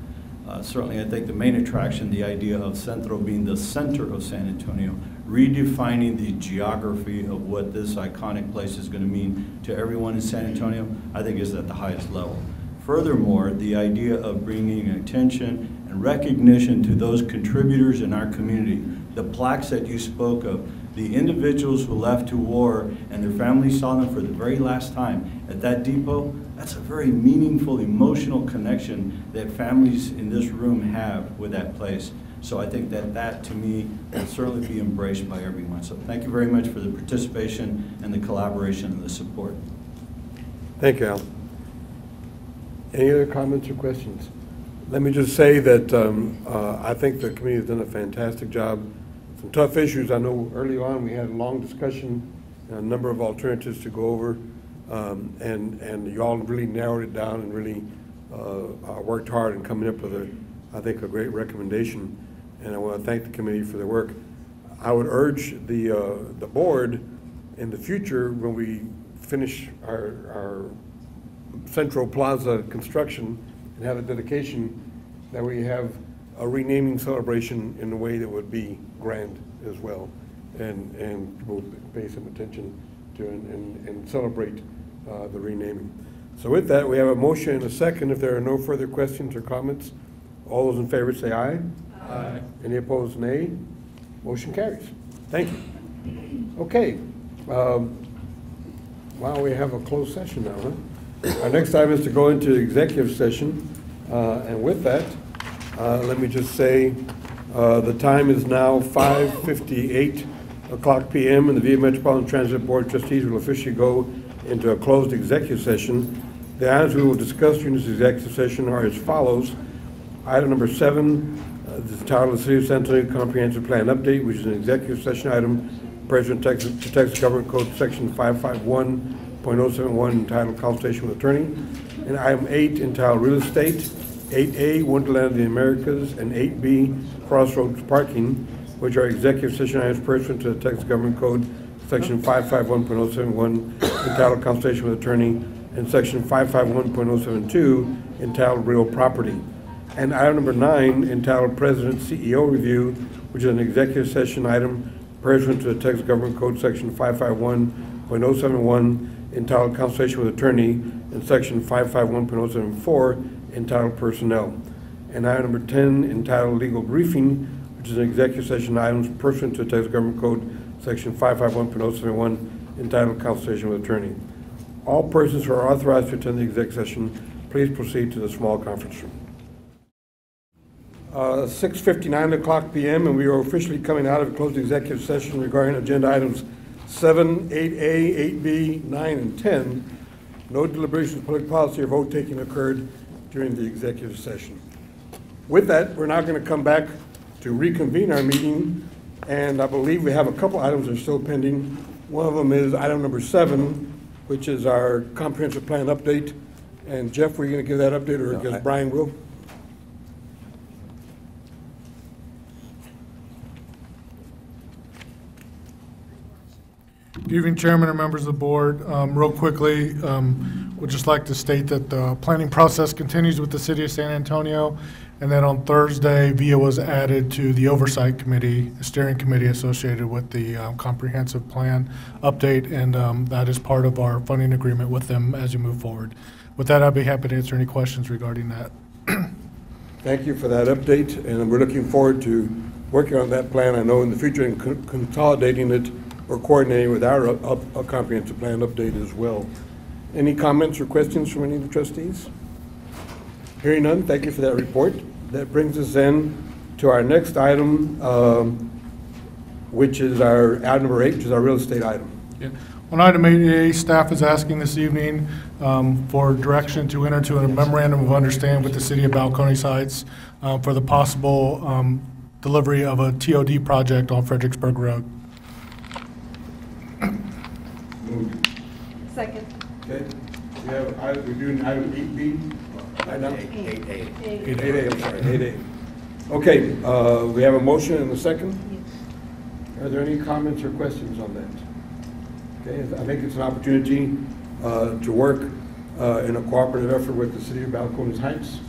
Certainly, I think the main attraction, the idea of Centro being the center of San Antonio, redefining the geography of what this iconic place is going to mean to everyone in San Antonio, I think is at the highest level. Furthermore, the idea of bringing attention and recognition to those contributors in our community, the plaques that you spoke of, the individuals who left to war and their families saw them for the very last time at that depot, that's a very meaningful, emotional connection that families in this room have with that place. So I think that to me, will certainly be embraced by everyone. So thank you very much for the participation and the collaboration and the support. Thank you, Al. Any other comments or questions? Let me just say that I think the committee has done a fantastic job. Some tough issues. I know early on we had a long discussion, a number of alternatives to go over, and you all really narrowed it down and really worked hard in coming up with I think a great recommendation. And I want to thank the committee for their work. I would urge the board in the future, when we finish our Central Plaza construction and have a dedication, that we have a renaming celebration in a way that would be grand as well, and people pay some attention to and celebrate the renaming. So with that, we have a motion and a second. If there are no further questions or comments, all those in favor say aye. Aye. Any opposed, nay. Motion carries. Thank you. Okay. Wow, we have a closed session now, huh? Our next item is to go into executive session. And with that, let me just say, the time is now 5:58 o'clock p.m. and the VA Metropolitan Transit Board Trustees will officially go into a closed executive session. The items we will discuss during this executive session are as follows. Item number 7, the title of the City of San Antonio Comprehensive Plan Update, which is an executive session item pursuant to Texas Government Code Section 551.071 entitled Consultation with Attorney. And item 8 entitled Real Estate, 8A Wonderland of the Americas, and 8B Crossroads Parking, which are executive session items pursuant to the Texas Government Code Section 551.071 entitled Consultation with Attorney, and Section 551.072 entitled Real Property. And item number 9 entitled President CEO Review, which is an executive session item pursuant to the Texas Government Code Section 551.071 entitled Consultation with Attorney, and Section 551.074 entitled Personnel. And item number 10 entitled Legal Briefing, which is an executive session item pursuant to the Texas Government Code Section 551.071 entitled Consultation with Attorney. All persons who are authorized to attend the executive session, please proceed to the small conference room. 6:59 o'clock p.m. and we are officially coming out of a closed executive session regarding agenda items 7, 8A, 8B, 9, and 10. No deliberations, public policy, or vote taking occurred during the executive session. With that, we're now going to come back to reconvene our meeting, and I believe we have a couple items that are still pending. One of them is item number 7, which is our comprehensive plan update. And Jeff, were you going to give that update, or I guess Brian will? Good evening, Chairman and members of the board. Real quickly, would just like to state that the planning process continues with the City of San Antonio, and then on Thursday, VIA was added to the Oversight Committee, the steering committee associated with the comprehensive plan update, and that is part of our funding agreement with them as you move forward. With that, I'd be happy to answer any questions regarding that. Thank you for that update, and we're looking forward to working on that plan, I know, in the future, and consolidating it or coordinating with our comprehensive plan update as well. Any comments or questions from any of the trustees? Hearing none, thank you for that report. That brings us then to our next item, which is our item number 8, which is our real estate item. Yeah. On item 8A, staff is asking this evening for direction to enter into a memorandum of understanding with the City of Balcones Heights for the possible delivery of a TOD project on Fredericksburg Road. Moved. Second. Okay. We're doing item 8B right now? 8A. 8A, I'm sorry, 8A. Okay, we have a motion and a second. Are there any comments or questions on that? Okay, I think it's an opportunity to work in a cooperative effort with the City of Balcones Heights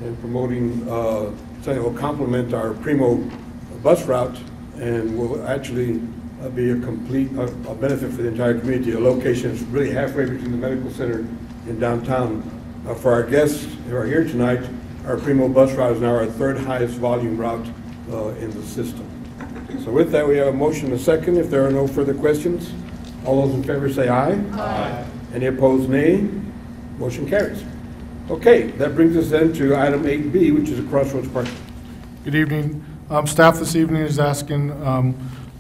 and promoting something that will complement our Primo bus route and will actually be a complete benefit for the entire community. A location that's really halfway between the medical center and downtown. For our guests who are here tonight, our Primo bus route is now our 3rd highest volume route in the system. So with that, we have a motion and a second. If there are no further questions, all those in favor say aye. Aye. Any opposed, nay. Motion carries. Okay, that brings us then to item 8B, which is a Crossroads Parking. Good evening. Staff this evening is asking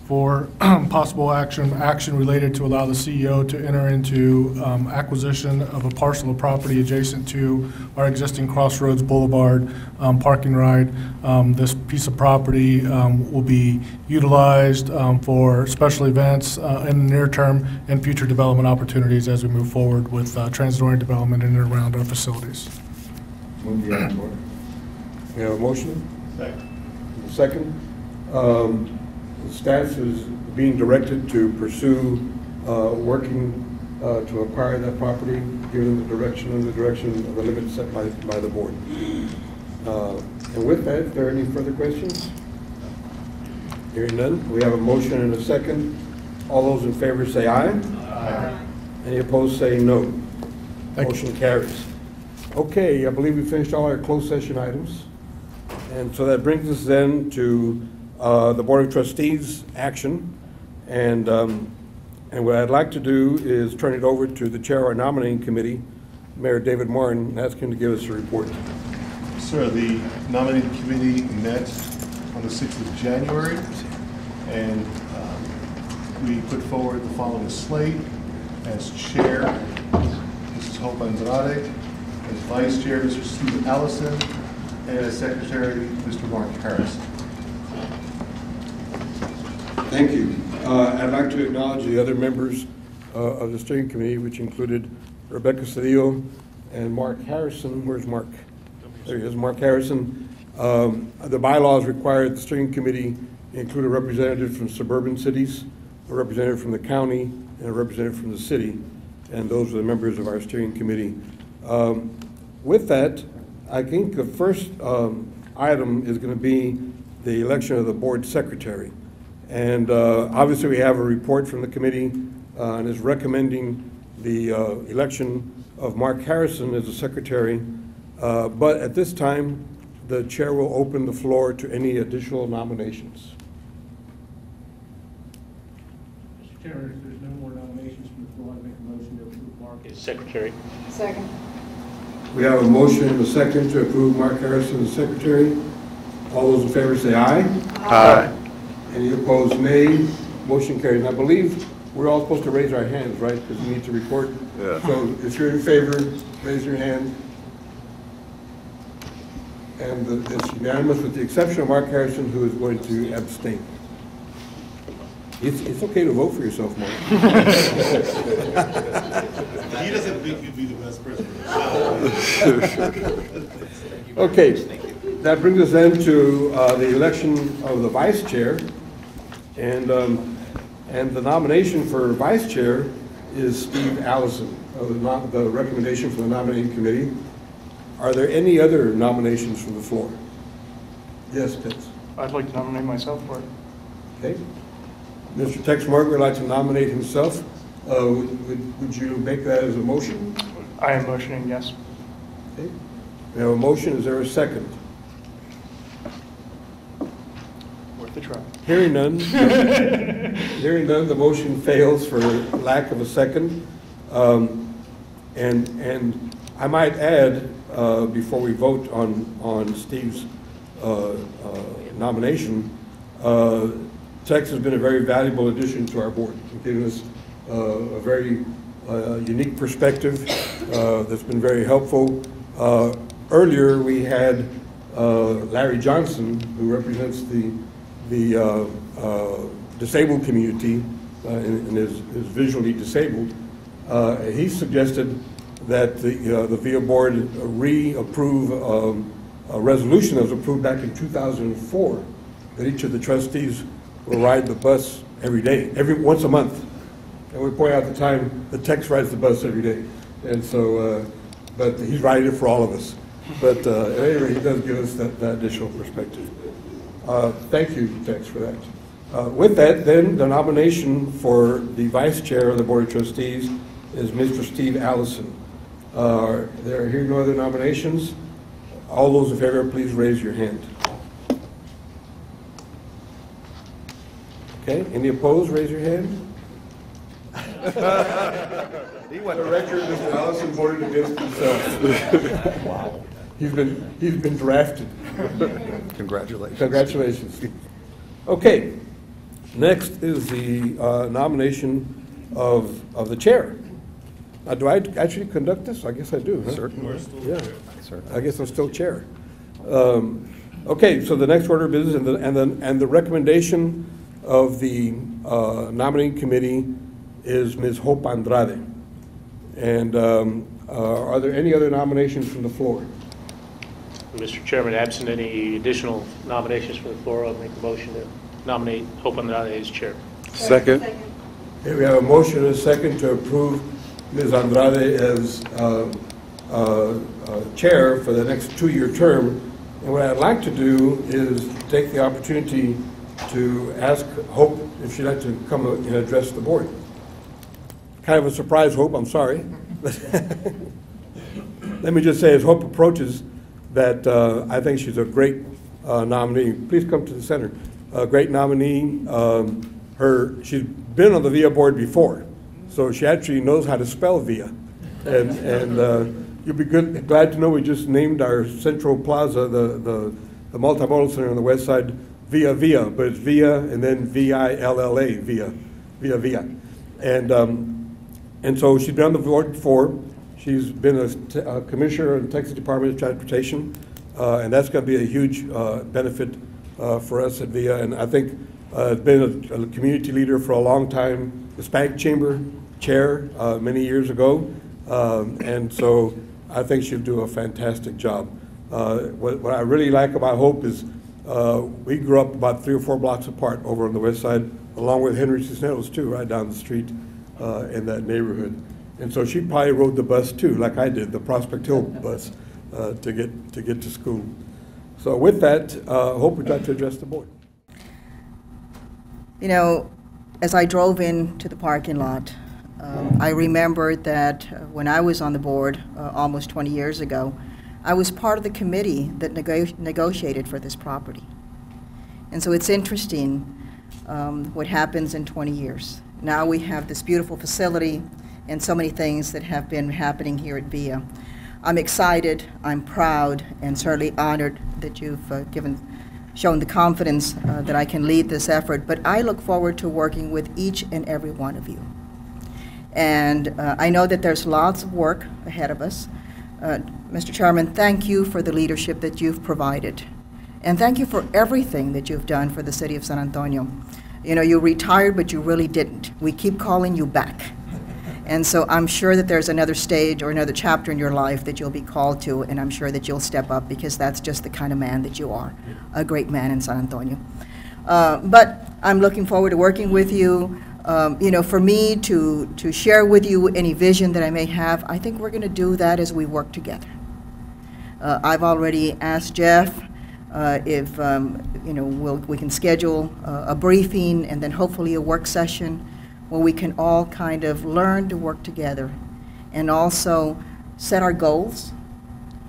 for possible action related to allow the CEO to enter into acquisition of a parcel of property adjacent to our existing Crossroads Boulevard parking right. This piece of property will be utilized for special events in the near term and future development opportunities as we move forward with transit-oriented development in and around our facilities. Move the item forward. We have a motion? Second. Staff is being directed to pursue working to acquire that property, given the direction of the limits set by the board. And with that, if there are any further questions? Hearing none, we have a motion and a second. All those in favor say aye. Aye. Any opposed say no. Motion carries. Okay, I believe we finished all our closed session items. And so that brings us then to the Board of Trustees action. And And what I'd like to do is turn it over to the chair of our nominating committee, Mayor David Marne, and ask him to give us a report. Sir, the nominating committee met on the 6th of January, and we put forward the following slate. As chair, Mrs. Hope Andrade; as vice chair, Mr. Steve Allison; and as secretary, Mr. Mark Harris. Thank you. I'd like to acknowledge the other members of the steering committee, which included Rebecca Cedillo and Mark Harrison. Where's Mark? There he is, Mark Harrison. The bylaws require the steering committee include a representative from suburban cities, a representative from the county, and a representative from the city. And those are the members of our steering committee. With that, I think the first item is going to be the election of the board secretary. And obviously we have a report from the committee and is recommending the election of Mark Harrison as the secretary. But at this time, the chair will open the floor to any additional nominations. Mr. Chairman, if there's no more nominations from the floor, I make a motion to approve Mark as secretary. Second. We have a motion and a second to approve Mark Harrison as secretary. All those in favor say aye. Aye. Any opposed, nay. Motion carries. I believe we're all supposed to raise our hands, right? Because we need to record. Yeah. So if you're in favor, raise your hand. And it's unanimous with the exception of Mark Harrison, who is going to abstain. It's okay to vote for yourself, Mark. He doesn't think you'd be the best person. Okay, that brings us then to the election of the vice chair. And the nomination for vice chair is Steve Allison, the recommendation from the nominating committee. Are there any other nominations from the floor? Yes, Pitts. I'd like to nominate myself for it. Okay. Mr. Tex Mark would like to nominate himself. Would you make that as a motion? I am motioning yes. Okay. We have a motion. Is there a second? Worth a try. Hearing none. Hearing none, the motion fails for lack of a second. And I might add, before we vote on Steve's nomination, Tex has been a very valuable addition to our board, giving us a very unique perspective that's been very helpful. Earlier, we had Larry Johnson, who represents the disabled community and is visually disabled. He suggested that the VIA board reapprove a resolution that was approved back in 2004, that each of the trustees will ride the bus every day, once a month. And we point out at the time that Tex rides the bus every day. And so, but he's riding it for all of us. But anyway, he does give us that additional perspective. Thank you, Tex, for that. With that, then, the nomination for the vice chair of the Board of Trustees is Mr. Steve Allison. There are here no other nominations. All those in favor, please raise your hand. Okay, any opposed, raise your hand. He went the record, Mr. Allison voted against himself. Wow. He's been drafted. Congratulations. Congratulations. Okay, next is the nomination of the chair. Do I actually conduct this? I guess I do. Huh? Certainly. Yeah. Certainly. I guess I'm still chair. Okay, so the next order of business and the recommendation of the nominating committee is Ms. Hope Andrade. And are there any other nominations from the floor? Mr. Chairman, absent any additional nominations from the floor, I'll make a motion to nominate Hope Andrade as chair. Second. Okay, we have a motion and a second to approve Ms. Andrade as chair for the next 2-year term. And what I'd like to do is take the opportunity to ask Hope if she'd like to come and address the board. Kind of a surprise, Hope, I'm sorry. Let me just say, as Hope approaches, that I think she's a great nominee. Please come to the center. A great nominee. She's been on the VIA board before, so she actually knows how to spell VIA. And you'll be glad to know we just named our Central Plaza, the multimodal center on the west side, VIA, but it's VIA and then VILLA, VIA. And so she's been on the board before. She's been a commissioner in the Texas Department of Transportation, and that's going to be a huge benefit for us at VIA. And I think been a community leader for a long time, Hispanic Chamber chair many years ago, and so I think she'll do a fantastic job. What I really like about Hope is we grew up about 3 or 4 blocks apart over on the west side, along with Henry Cisneros too, right down the street in that neighborhood. And so she probably rode the bus too, like I did, the Prospect Hill bus, to get to school. So with that, Hope would like to address the board. You know, as I drove into the parking lot, I remembered that when I was on the board almost 20 years ago, I was part of the committee that negotiated for this property. And so it's interesting what happens in 20 years. Now we have this beautiful facility and so many things that have been happening here at VIA. I'm excited, I'm proud, and certainly honored that you've shown the confidence that I can lead this effort, but I look forward to working with each and every one of you. And I know that there's lots of work ahead of us. Mr. Chairman, thank you for the leadership that you've provided. And thank you for everything that you've done for the city of San Antonio. You know, you retired, but you really didn't. We keep calling you back. And so I'm sure that there's another stage or another chapter in your life that you'll be called to, and I'm sure that you'll step up because that's just the kind of man that you are, a great man in San Antonio. But I'm looking forward to working with you. You know, for me to share with you any vision that I may have, I think we're going to do that as we work together. I've already asked Jeff if you know, we can schedule a briefing and then hopefully a work session where we can all kind of learn to work together and also set our goals,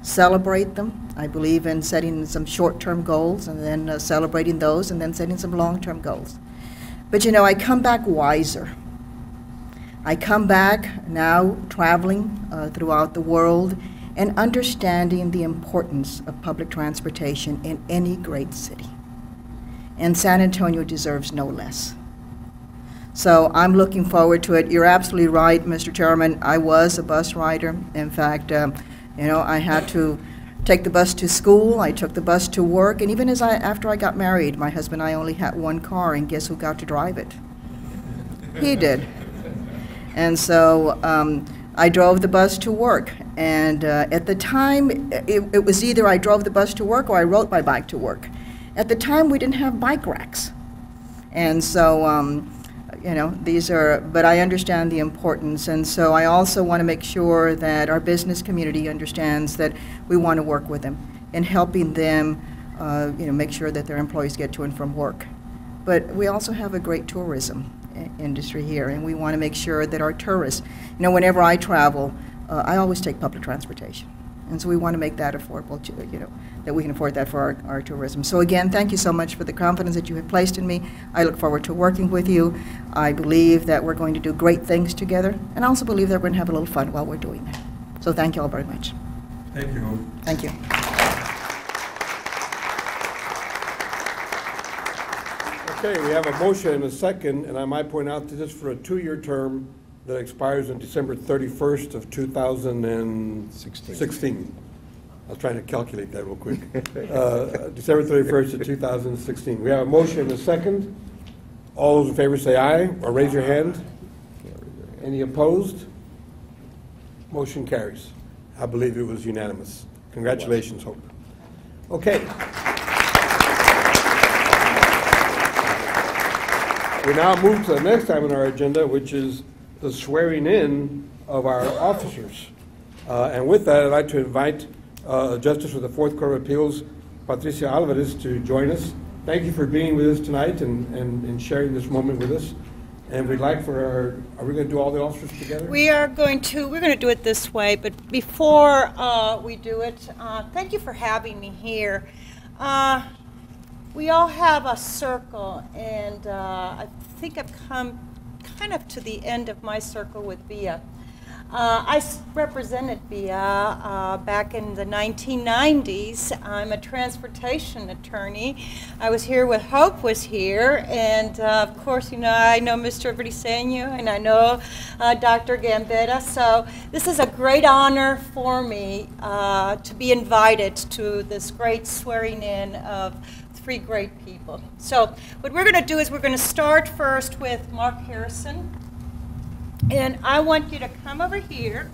celebrate them. I believe in setting some short-term goals and then celebrating those and then setting some long-term goals. But you know, I come back wiser. I come back now traveling throughout the world and understanding the importance of public transportation in any great city. And San Antonio deserves no less. So I'm looking forward to it. You're absolutely right, Mr. Chairman. I was a bus rider. In fact, you know, I had to take the bus to school. I took the bus to work. And even after I got married, my husband and I only had one car, and guess who got to drive it? He did. And so I drove the bus to work. And at the time, it was either I drove the bus to work or I rode my bike to work. At the time, we didn't have bike racks. And so, you know, but I understand the importance, and so I also want to make sure that our business community understands that we want to work with them in helping them, you know, make sure that their employees get to and from work. But we also have a great tourism industry here, and we want to make sure that our tourists, you know, whenever I travel, I always take public transportation. And so we want to make that affordable, you know, that we can afford that for our tourism. So again, thank you so much for the confidence that you have placed in me. I look forward to working with you. I believe that we're going to do great things together, and I also believe that we're going to have a little fun while we're doing that. So thank you all very much. Thank you. Thank you. Okay, we have a motion and a second, and I might point out that this is for a 2-year term that expires on December 31st of 2016. I was trying to calculate that real quick. December 31st of 2016. We have a motion and a second. All those in favor say aye, or raise your hand. Any opposed? Motion carries. I believe it was unanimous. Congratulations, Hope. Okay. We now move to the next item on our agenda, which is the swearing in of our officers. And with that, I'd like to invite Justice of the Fourth Court of Appeals, Patricia Alvarez, to join us. Thank you for being with us tonight and sharing this moment with us. And we'd like for are we going to do all the officers together? We're going to do it this way, but before we do it, thank you for having me here. We all have a circle, and I think I've come kind of to the end of my circle with VIA. I represented VIA back in the 1990s. I'm a transportation attorney. I was here when Hope was here, and of course, you know, I know Mr. Briseño, and I know Dr. Gambitta, so this is a great honor for me to be invited to this great swearing in of 3 great people. So what we're going to do is we're going to start first with Mark Harrison. And I want you to come over here.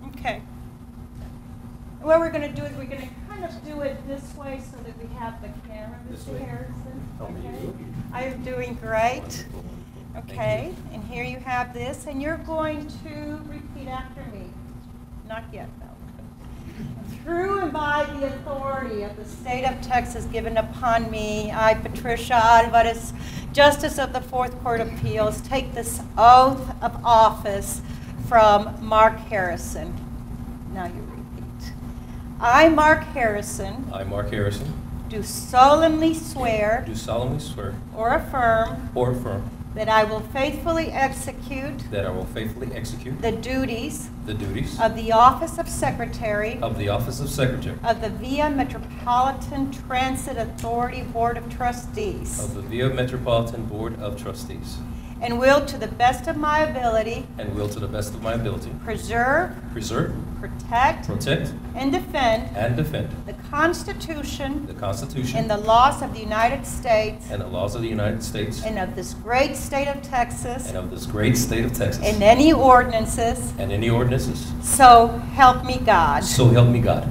Okay. What we're going to do is we're going to kind of do it this way so that we have the camera, Mr. Harrison. Okay. I am doing great. Okay. And here you have this, and you're going to repeat after me. Not yet, though. Through and by the authority of the state of Texas given upon me, I, Patricia Alvarez, Justice of the 4th Court of Appeals, take this oath of office from Mark Harrison. Now you repeat. I, Mark Harrison. I, Mark Harrison. Do solemnly swear. Do solemnly swear. Or affirm. Or affirm. That I will faithfully execute. That I will faithfully execute. The duties. The duties. Of the Office of Secretary. Of the Office of Secretary. Of the VIA Metropolitan Transit Authority Board of Trustees. Of the VIA Metropolitan Board of Trustees. And will, to the best of my ability. And will, to the best of my ability. Preserve. Preserve. Protect. Protect. And defend. And defend. The Constitution. The Constitution. And the laws of the United States. And the laws of the United States. And of this great state of Texas. And of this great state of Texas. And any ordinances. And any ordinances. So help me God. So help me God.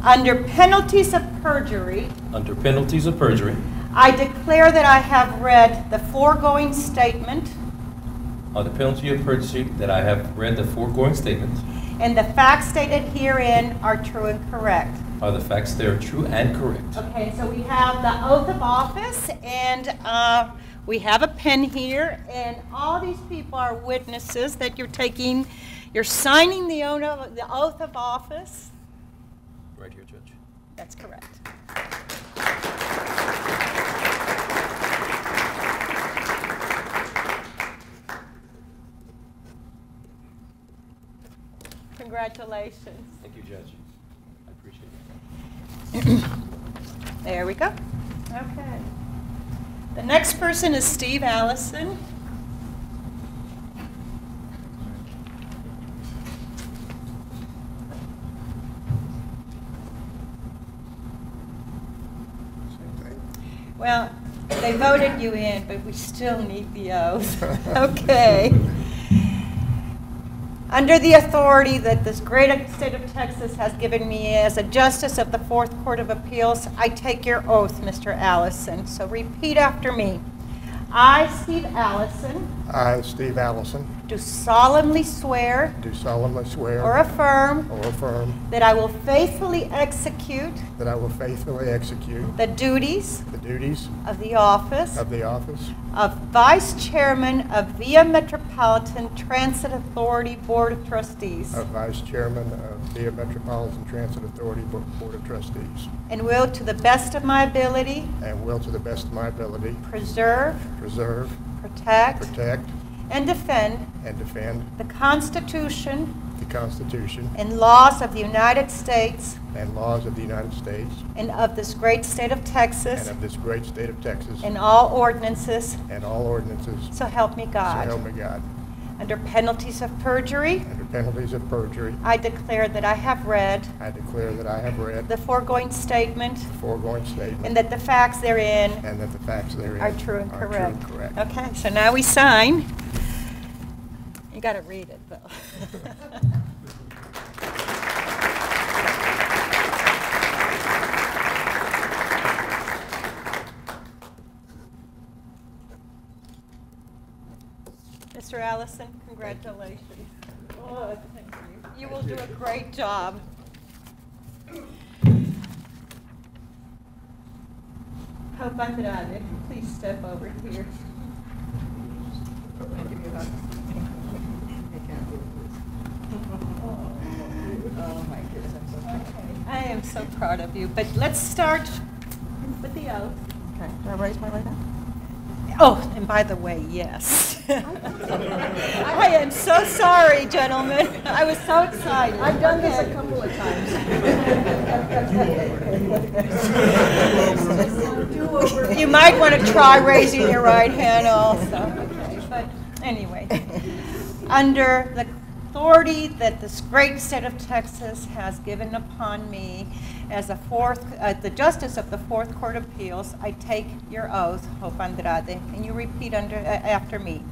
Under penalties of perjury. Under penalties of perjury. I declare that I have read the foregoing statement. On the penalty of perjury, that I have read the foregoing statement. And the facts stated herein are true and correct. Are the facts there true and correct? Okay, so we have the oath of office, and we have a pen here, and all these people are witnesses that you're signing the oath of office. Right here, Judge. That's correct. Congratulations. Thank you, Judge. I appreciate it. There we go. Okay. The next person is Steve Allison. Well, they voted you in, but we still need the oath. Okay. Under the authority that this great state of Texas has given me as a justice of the 4th Court of Appeals, I take your oath, Mr. Allison. So repeat after me. I, Steve Allison. I, Steve Allison. Do solemnly swear. Do solemnly swear. Or affirm. Or affirm. That I will faithfully execute. That I will faithfully execute. The duties. The duties. Of the office. Of the office. Of Vice Chairman of VIA Metropolitan Transit Authority Board of Trustees. Of Vice Chairman of VIA Metropolitan Transit Authority Board of Trustees. And will, to the best of my ability. And will, to the best of my ability. Preserve. Preserve. Protect. Protect. And defend. And defend. The Constitution. The Constitution. And laws of the United States. And laws of the United States. And of this great state of Texas. And of this great state of Texas. And all ordinances. And all ordinances. So help me God. So help me God. Under penalties of perjury. Under penalties of perjury. I declare that I have read. I declare that I have read. The foregoing statement. The foregoing statement. And that the facts therein. And that the facts therein. Are true and correct. True and correct. Okay, so now we sign. You got to read it, though. Mr. Allison, congratulations. Oh, thank you. You will do a great job. Hope Andrade, please step over here. Oh my goodness, I'm so proud. Okay. I am so proud of you. But let's start with the oath. Okay, do I raise my right hand? Oh, and by the way, yes. I am so sorry, gentlemen. I was so excited. I've done this a couple of times. You might want to try raising your right hand also. Okay, but anyway, under the authority that this great state of Texas has given upon me as the Justice of the Fourth Court of Appeals, I take your oath, Hope Andrade, and you repeat after me.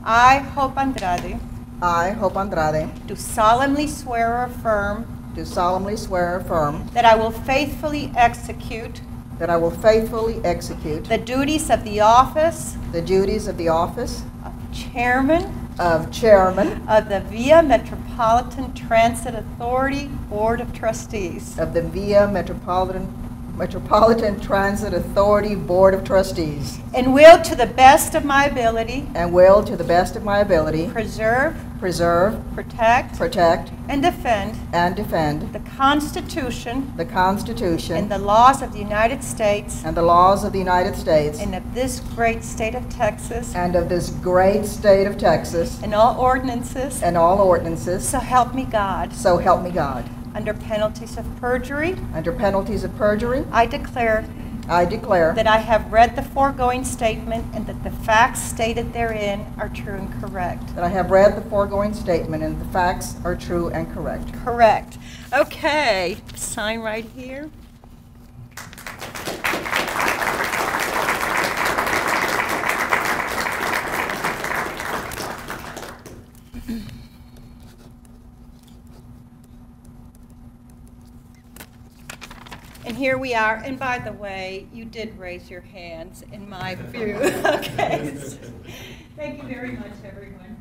I, Hope Andrade. I, Hope Andrade. Do solemnly swear or affirm. Do solemnly swear or affirm. That I will faithfully execute. That I will faithfully execute. The duties of the office. The duties of the office. Of Chairman. Of Chairman. Of the Via Metropolitan Transit Authority Board of Trustees. Of the Via Metropolitan Transit Authority Board of Trustees. And will, to the best of my ability. And will, to the best of my ability. Preserve. Protect. And defend. The Constitution. Constitution. And the laws of the United States. And the laws of the United States. And of this great state of Texas. And of this great state of Texas. And all ordinances. So help me God. So help me God. Under penalties of perjury. Under penalties of perjury. I declare. That I have read the foregoing statement and that the facts stated therein are true and correct. That I have read the foregoing statement and the facts are true and correct. Correct. Okay. Sign right here. And here we are. And by the way, you did raise your hands in my view. Okay. Thank you very much, everyone.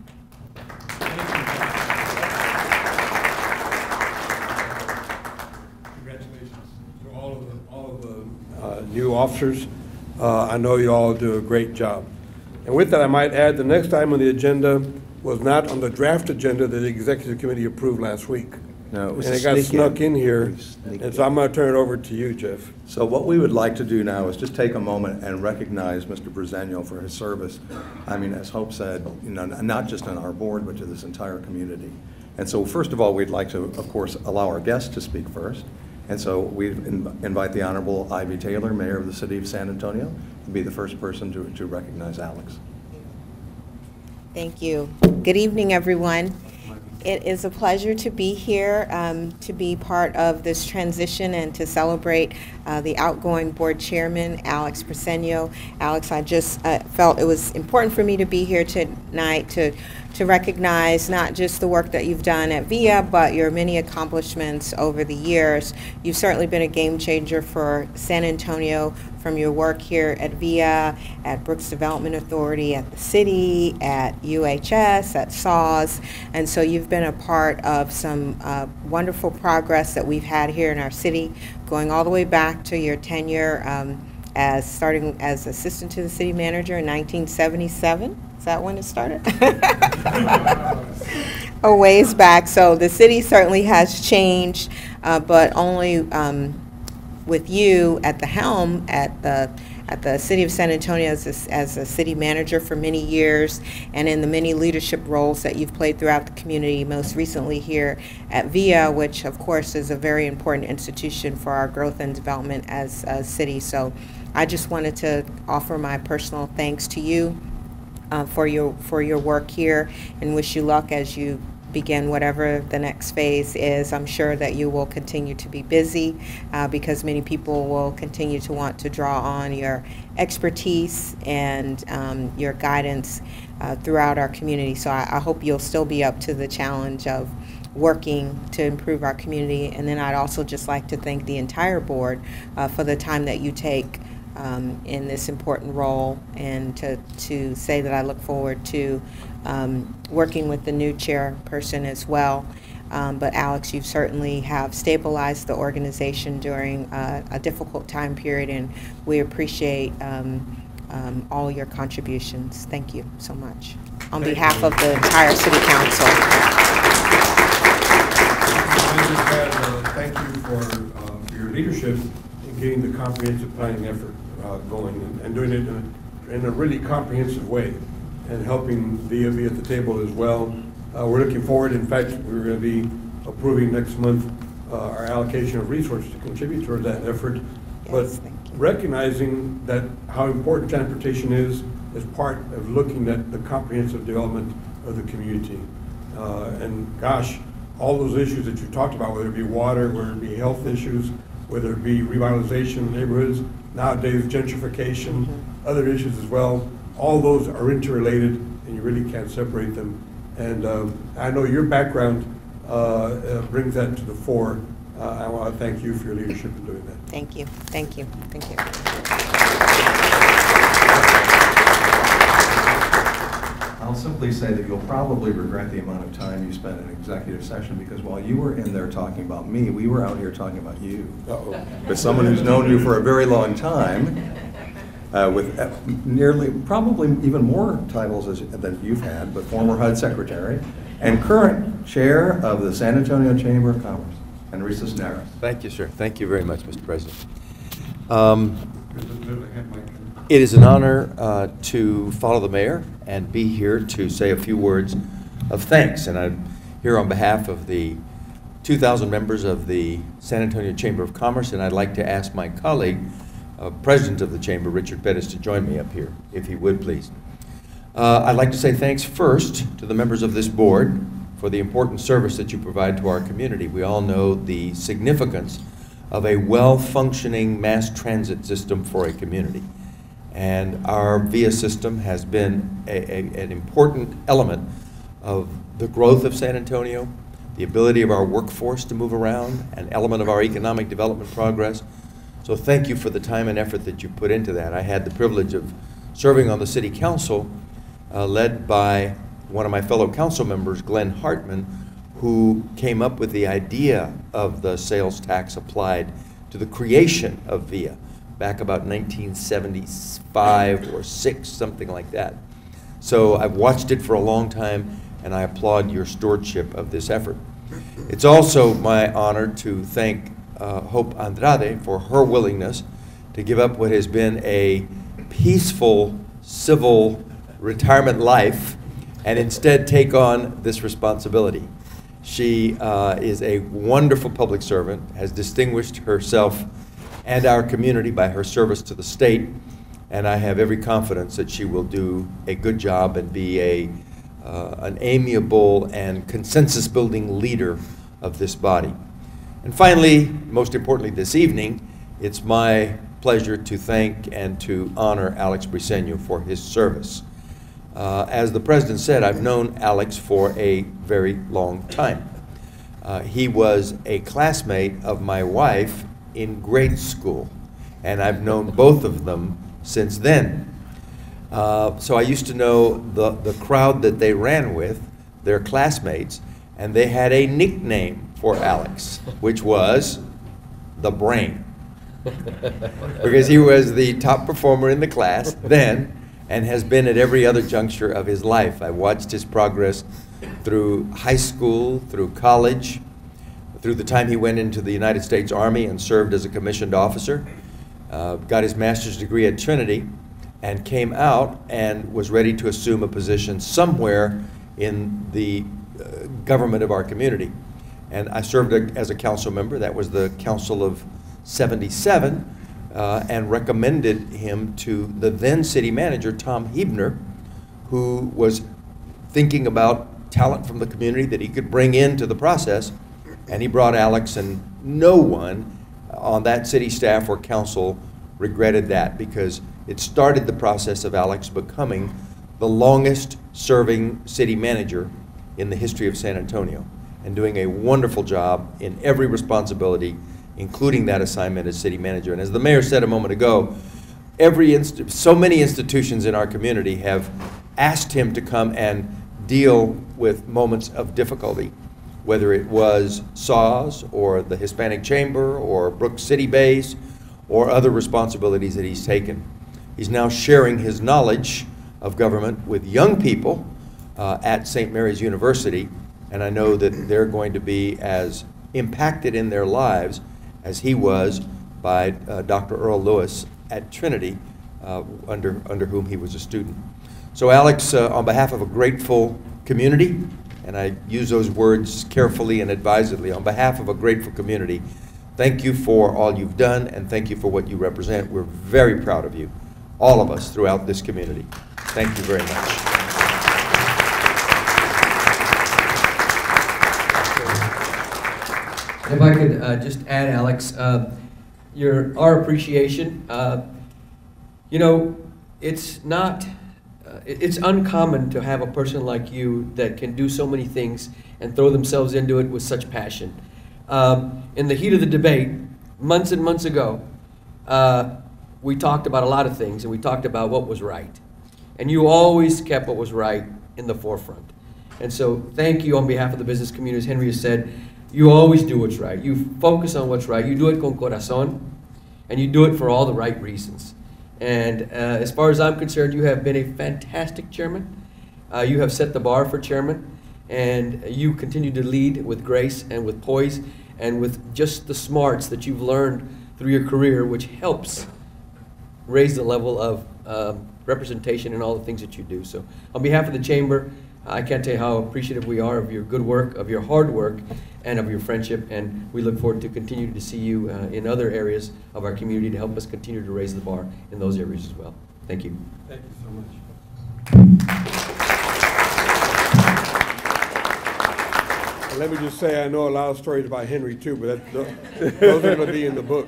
Congratulations to all of the new officers. I know you all do a great job. And with that, I might add the next item on the agenda was not on the draft agenda that the executive committee approved last week. No, it was and a it got sneak snuck in here, sneak and so I'm going to turn it over to you, Jeff. So what we would like to do now is just take a moment and recognize Mr. Briseño for his service. I mean, as Hope said, you know, not just on our board, but to this entire community. And so first of all, we'd like to, of course, allow our guests to speak first. And so we invite the Honorable Ivy Taylor, Mayor of the City of San Antonio, to be the first person to recognize Alex. Thank you. Good evening, everyone. It is a pleasure to be here, to be part of this transition and to celebrate the outgoing board chairman, Alex Briseño. Alex, I just felt it was important for me to be here tonight to recognize not just the work that you've done at VIA, but your many accomplishments over the years. You've certainly been a game changer for San Antonio, from your work here at VIA, at Brooks Development Authority, at the city, at UHS, at SAS, and so you've been a part of some wonderful progress that we've had here in our city, going all the way back to your tenure starting as assistant to the city manager in 1977. Is that when it started? A ways back. So the city certainly has changed, but only with you at the helm at the City of San Antonio as a city manager for many years, and in the many leadership roles that you've played throughout the community, most recently here at VIA, which of course is a very important institution for our growth and development as a city. So I just wanted to offer my personal thanks to you for your work here, and wish you luck as you begin whatever the next phase is. I'm sure that you will continue to be busy because many people will continue to want to draw on your expertise and your guidance throughout our community. So I hope you'll still be up to the challenge of working to improve our community. And then I'd also just like to thank the entire board for the time that you take in this important role, and to say that I look forward to working with the new chairperson as well. But Alex, you certainly have stabilized the organization during a difficult time period, and we appreciate all your contributions. Thank you so much. On behalf of the entire City Council. Thank you for your leadership in getting the comprehensive planning effort going and doing it in a really comprehensive way and helping VIA be at the table as well. We're looking forward. In fact, we're going to be approving next month our allocation of resources to contribute towards that effort. Yes, but recognizing that how important transportation is as part of looking at the comprehensive development of the community. And gosh, all those issues that you talked about, whether it be water, whether it be health issues, whether it be revitalization of neighborhoods, nowadays gentrification, other issues as well, all those are interrelated and you really can't separate them. And I know your background brings that to the fore. I want to thank you for your leadership in doing that. Thank you, thank you, thank you. I'll simply say that you'll probably regret the amount of time you spent in executive session, because while you were in there talking about me, we were out here talking about you. With someone who's known you for a very long time, with nearly, probably even more titles than you've had, but former HUD secretary and current chair of the San Antonio Chamber of Commerce, Henry Cisneros. Thank you, sir. Thank you very much, Mr. President. It is an honor to follow the mayor and be here to say a few words of thanks. And I'm here on behalf of the 2,000 members of the San Antonio Chamber of Commerce, and I'd like to ask my colleague, President of the Chamber, Richard Perez, to join me up here, if he would, please. I'd like to say thanks first to the members of this board for the important service that you provide to our community. We all know the significance of a well-functioning mass transit system for a community. And our VIA system has been an important element of the growth of San Antonio, the ability of our workforce to move around, an element of our economic development progress. So thank you for the time and effort that you put into that. I had the privilege of serving on the city council led by one of my fellow council members, Glenn Hartman, who came up with the idea of the sales tax applied to the creation of VIA back about 1975 or 6, something like that. So I've watched it for a long time, and I applaud your stewardship of this effort. It's also my honor to thank Hope Andrade for her willingness to give up what has been a peaceful civil retirement life and instead take on this responsibility. She is a wonderful public servant, has distinguished herself and our community by her service to the state, and I have every confidence that she will do a good job and be an amiable and consensus-building leader of this body. And finally, most importantly this evening, it's my pleasure to thank and to honor Alex Briseño for his service. As the President said, I've known Alex for a very long time. He was a classmate of my wife in grade school, and I've known both of them since then. So I used to know the crowd that they ran with, their classmates, and they had a nickname for Alex, which was the Brain, because he was the top performer in the class then and has been at every other juncture of his life. I watched his progress through high school, through college, through the time he went into the United States Army and served as a commissioned officer, got his master's degree at Trinity, and came out and was ready to assume a position somewhere in the government of our community. And I served as a council member. That was the Council of 77, and recommended him to the then city manager, Tom Hebner, who was thinking about talent from the community that he could bring into the process. And he brought Alex, and no one on that city staff or council regretted that, because it started the process of Alex becoming the longest serving city manager in the history of San Antonio, and doing a wonderful job in every responsibility, including that assignment as city manager. And as the mayor said a moment ago, so many institutions in our community have asked him to come and deal with moments of difficulty, whether it was SAWS or the Hispanic Chamber or Brooks City Base or other responsibilities that he's taken. He's now sharing his knowledge of government with young people at St. Mary's University, and I know that they're going to be as impacted in their lives as he was by Dr. Earl Lewis at Trinity, under whom he was a student. So Alex, on behalf of a grateful community, and I use those words carefully and advisedly, on behalf of a grateful community, thank you for all you've done, and thank you for what you represent. We're very proud of you, all of us throughout this community. Thank you very much. If I could just add, Alex, our appreciation. You know, it's uncommon to have a person like you that can do so many things and throw themselves into it with such passion. In the heat of the debate, months and months ago, we talked about a lot of things, and we talked about what was right. And you always kept what was right in the forefront. And so thank you on behalf of the business community. As Henry has said, you always do what's right. You focus on what's right. You do it con corazón, and you do it for all the right reasons. And as far as I'm concerned, you have been a fantastic chairman. You have set the bar for chairman, and you continue to lead with grace and with poise and with just the smarts that you've learned through your career, which helps raise the level of representation in all the things that you do. So on behalf of the chamber, I can't tell you how appreciative we are of your good work, of your hard work, and of your friendship, and we look forward to continue to see you in other areas of our community to help us continue to raise the bar in those areas as well. Thank you. Thank you so much. And let me just say, I know a lot of stories about Henry too, but those are going to be in the book.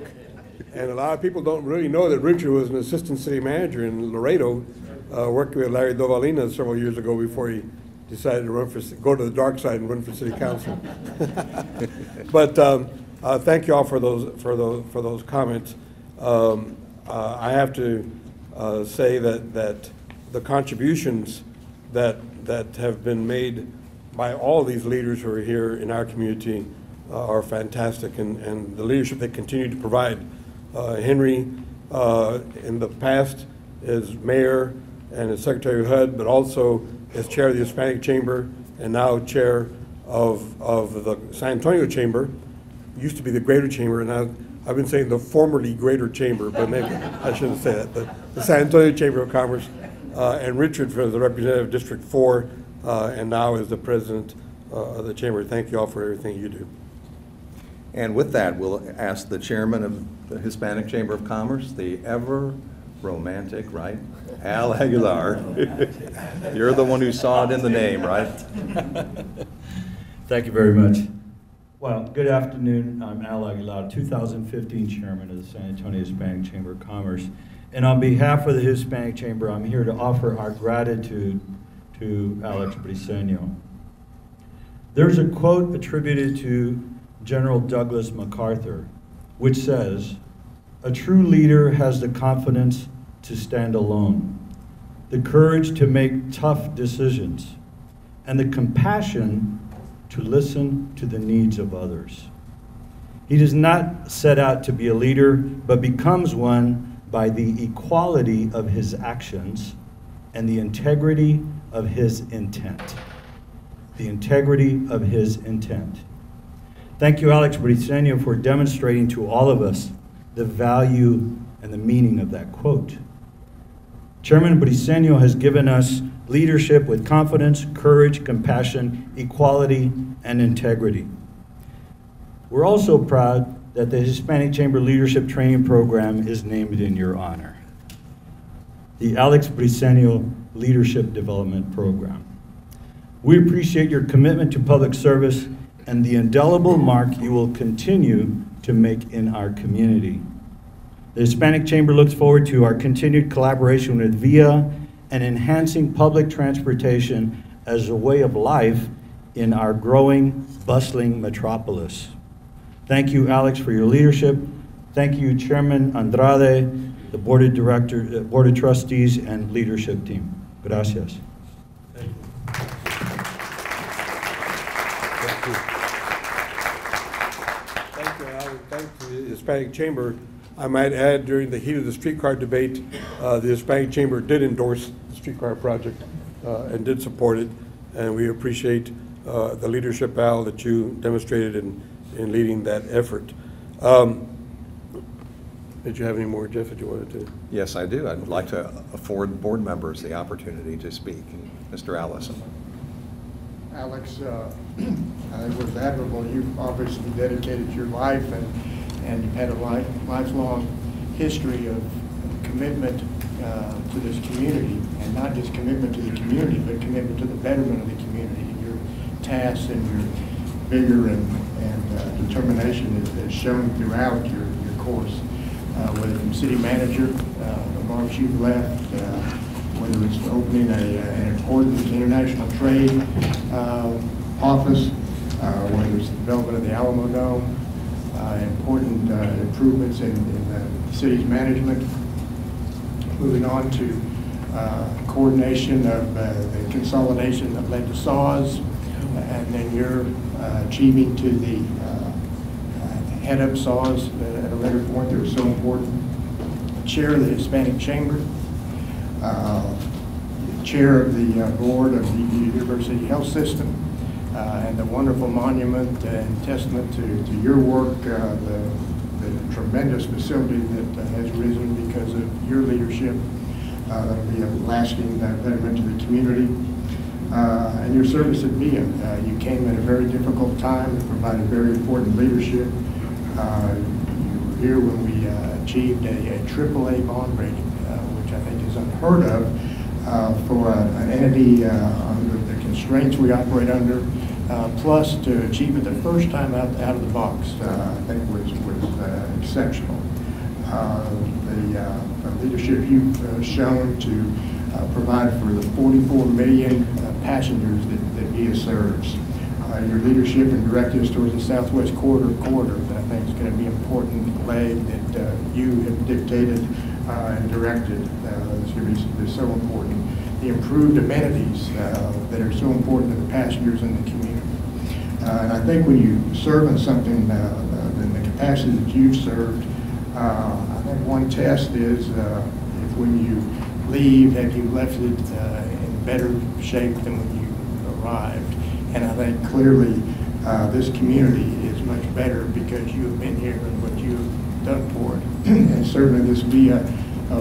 And a lot of people don't really know that Richard was an assistant city manager in Laredo, working with Larry Dovalina several years ago before he decided to go to the dark side and run for city council. But thank you all for those comments. I have to say that the contributions that have been made by all these leaders who are here in our community are fantastic, and the leadership they continue to provide. Henry, in the past, is mayor and is Secretary of HUD, but also as chair of the Hispanic Chamber and now chair of the San Antonio Chamber. Used to be the Greater Chamber, and I've been saying the formerly Greater Chamber, but maybe I shouldn't say that. But the San Antonio Chamber of Commerce, and Richard for the representative of District 4, and now is the president of the Chamber. Thank you all for everything you do. And with that, we'll ask the chairman of the Hispanic Chamber of Commerce, the ever romantic, right? Al Aguilar. You're the one who saw it in the name, right? Thank you very much. Well, good afternoon. I'm Al Aguilar, 2015 chairman of the San Antonio Hispanic Chamber of Commerce. And on behalf of the Hispanic Chamber, I'm here to offer our gratitude to Alex Briseño. There's a quote attributed to General Douglas MacArthur, which says, "A true leader has the confidence to stand alone, the courage to make tough decisions, and the compassion to listen to the needs of others." He does not set out to be a leader, but becomes one by the equality of his actions and the integrity of his intent. The integrity of his intent. Thank you, Alex Briseño, for demonstrating to all of us the value and the meaning of that quote. Chairman Briseño has given us leadership with confidence, courage, compassion, equality, and integrity. We're also proud that the Hispanic Chamber Leadership Training Program is named in your honor. The Alex Briseño Leadership Development Program. We appreciate your commitment to public service and the indelible mark you will continue to make in our community. The Hispanic Chamber looks forward to our continued collaboration with VIA and enhancing public transportation as a way of life in our growing, bustling metropolis. Thank you, Alex, for your leadership. Thank you, Chairman Andrade, the Board of Directors, Board of Trustees, and leadership team. Gracias. Thank you. Thank you, Al. Thank the Hispanic Chamber. I might add, during the heat of the streetcar debate, the Hispanic Chamber did endorse the streetcar project and did support it, and we appreciate the leadership, Al, that you demonstrated in leading that effort. Did you have any more, Jeff, that you wanted to? Yes, I do. I'd like to afford board members the opportunity to speak. Mr. Allison. Alex, it was admirable. You've obviously dedicated your life and you've had a lifelong history of commitment to this community, and not just commitment to the community, but commitment to the betterment of the community. Your tasks and your vigor and determination is shown throughout your course, whether from city manager, the marks you've left, whether it's opening an important international trade office, whether it's the development of the Alamo Dome, important improvements in the city's management, moving on to coordination of the consolidation that led to SAWS, and then you're achieving to the head up SAWS at a later point that was so important. Chair of the Hispanic Chamber, chair of the board of the University Health System, and the wonderful monument and testament to your work, the tremendous facility that has risen because of your leadership. That'll be a lasting betterment to the community. And your service at VIA. You came at a very difficult time and provided very important leadership. You were here when we achieved a AAA bond rating, which I think is unheard of for an entity under the constraints we operate under. Plus, to achieve it the first time out of the box, I think was exceptional. The leadership you've shown to provide for the 44 million passengers that VIA serves. Your leadership and directives towards the Southwest Corridor that I think is going to be an important leg that you have dictated and directed. It's going to be so important. The improved amenities that are so important to the passengers and the community. And I think when you serve in something in the capacity that you've served, I think one test is if when you leave, have you left it in better shape than when you arrived. And I think clearly this community is much better because you have been here and what you have done for it. And certainly this VIA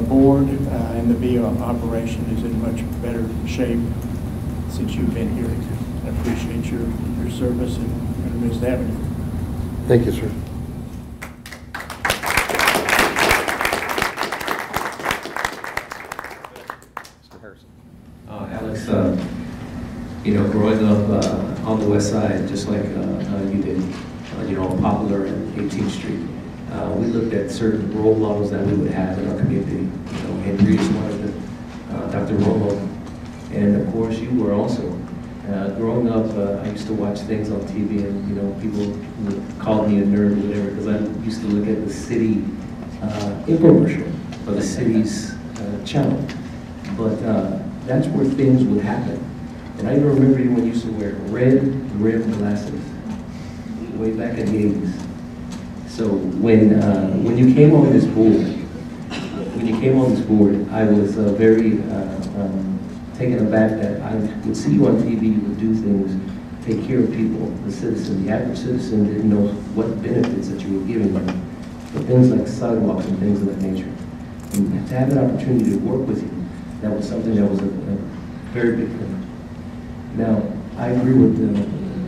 board and the VIA operation is in much better shape since you've been here. I appreciate your service and Ms. Avenue. Thank you, sir. Mr. Harrison. Alex, growing up on the west side, just like you did, on Poplar and 18th Street, we looked at certain role models that we would have in our community. Henry is one of them, Dr. Romo, and of course you were also. Growing up, I used to watch things on TV, and people would call me a nerd or whatever because I used to look at the city infomercial for the city's channel. But that's where things would happen. And I even remember you when you used to wear red rimmed glasses way back in the 80s. So when you came on this board, I was very taken aback that I would see you on TV, you would do things, take care of people, the citizen. The average citizen didn't know what benefits that you were giving them, but things like sidewalks and things of that nature. And to have an opportunity to work with you, that was something that was a very big thing. Now, I agree with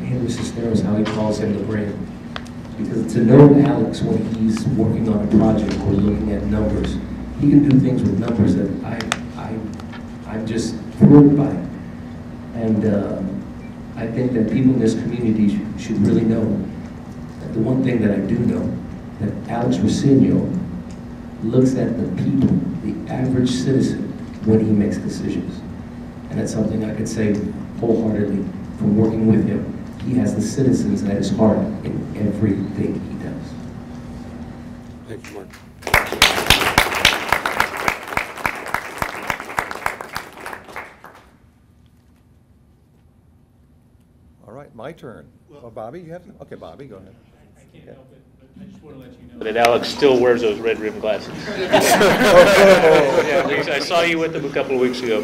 Henry Cisneros, how he calls him the brain. Because to know Alex when he's working on a project or looking at numbers, he can do things with numbers that I'm just thrilled by. And I think that people in this community should really know that the one thing that I do know, that Alex Briseño looks at the people, the average citizen, when he makes decisions. And that's something I could say wholeheartedly from working with him. He has the citizens at his heart in everything he does. Thank you, Mark. All right, my turn. Well, Bobby, you have to? Okay, Bobby, go ahead. I can't help it, but I just want to let you know that Alex still wears those red rimmed glasses. Yeah, I saw you with them a couple of weeks ago.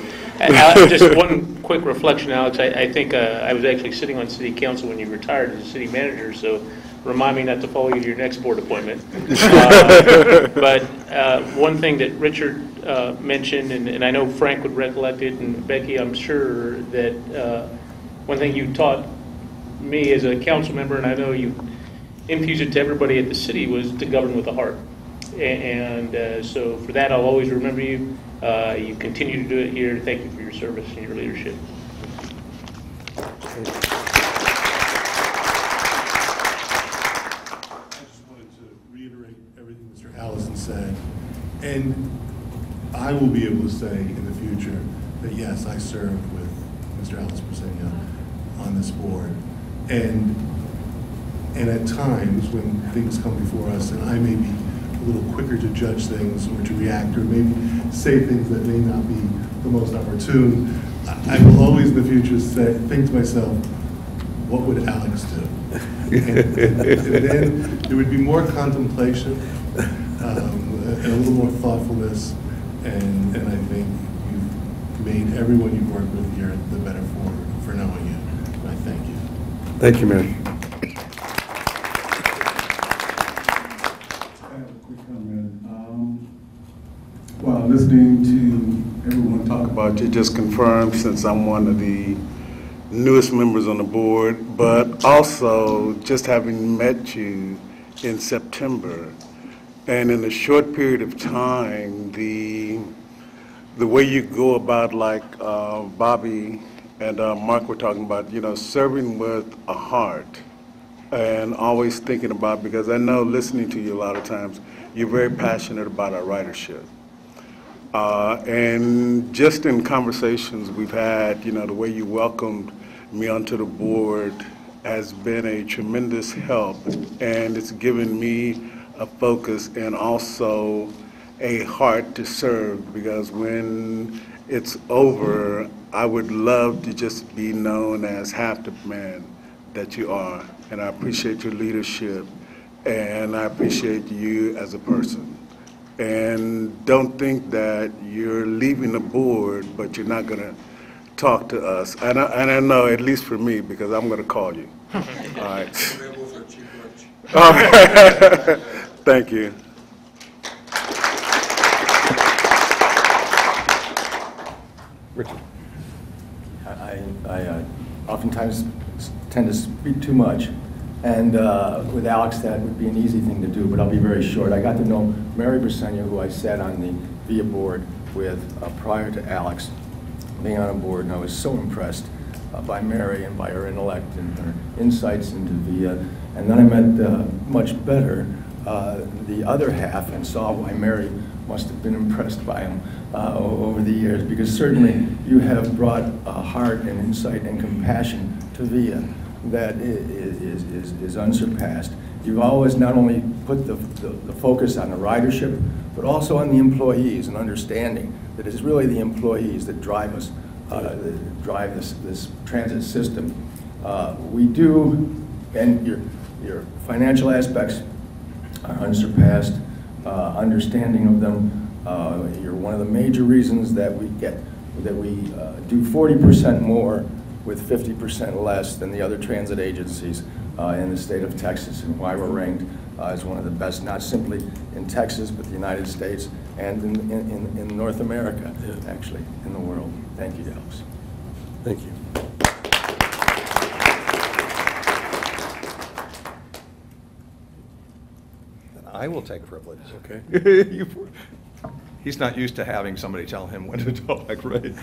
Just one quick reflection, Alex. I think I was actually sitting on city council when you retired as a city manager, so remind me not to follow you to your next board appointment. But one thing that Richard mentioned, and I know Frank would recollect it, and Becky, I'm sure that one thing you taught me as a council member, and I know you infused it to everybody at the city, was to govern with the heart. And so for that, I'll always remember you. You continue to do it here. Thank you for your service and your leadership. Allison said, and I will be able to say in the future that yes, I served with Mr. Alex Briseño on this board, and at times when things come before us, and I may be a little quicker to judge things or to react or maybe say things that may not be the most opportune, I will always in the future think to myself, what would Alex do? And then there would be more contemplation. And a little more thoughtfulness, and I think you've made everyone you've worked with here the better for knowing you. And I thank you. Thank you, Mary. I have a quick comment. Well, listening to everyone talk about you just confirmed, since I'm one of the newest members on the board, but also just having met you in September. And in a short period of time, the way you go about, like Bobby and Mark were talking about, you know, serving with a heart and always thinking about, because I know listening to you a lot of times, you're very passionate about our ridership. And just in conversations we've had, you know, the way you welcomed me onto the board has been a tremendous help, and it's given me a focus and also a heart to serve, because when it's over, I would love to just be known as half the man that you are. And I appreciate your leadership, and I appreciate you as a person. And don't think that you're leaving the board, but you're not gonna talk to us. And I know, at least for me, because I'm gonna call you. All right. All right. Thank you. Richard. I oftentimes tend to speak too much, and with Alex that would be an easy thing to do, but I'll be very short. I got to know Mary Briseño, who I sat on the VIA board with prior to Alex being on a board, and I was so impressed by Mary and by her intellect and her insights into VIA. And then I met much better the other half and saw why Mary must have been impressed by him over the years, because certainly you have brought a heart and insight and compassion to VIA that is unsurpassed. You've always not only put the focus on the ridership, but also on the employees, and understanding that it's really the employees that drive us, that drive this transit system. We do, and your financial aspects are unsurpassed, understanding of them. You're one of the major reasons that we do 40% more with 50% less than the other transit agencies in the state of Texas, and why we're ranked as one of the best, not simply in Texas, but the United States and in North America, actually, in the world. Thank you, Alex. Thank you. I will take privilege. Okay. He's not used to having somebody tell him when to talk, right?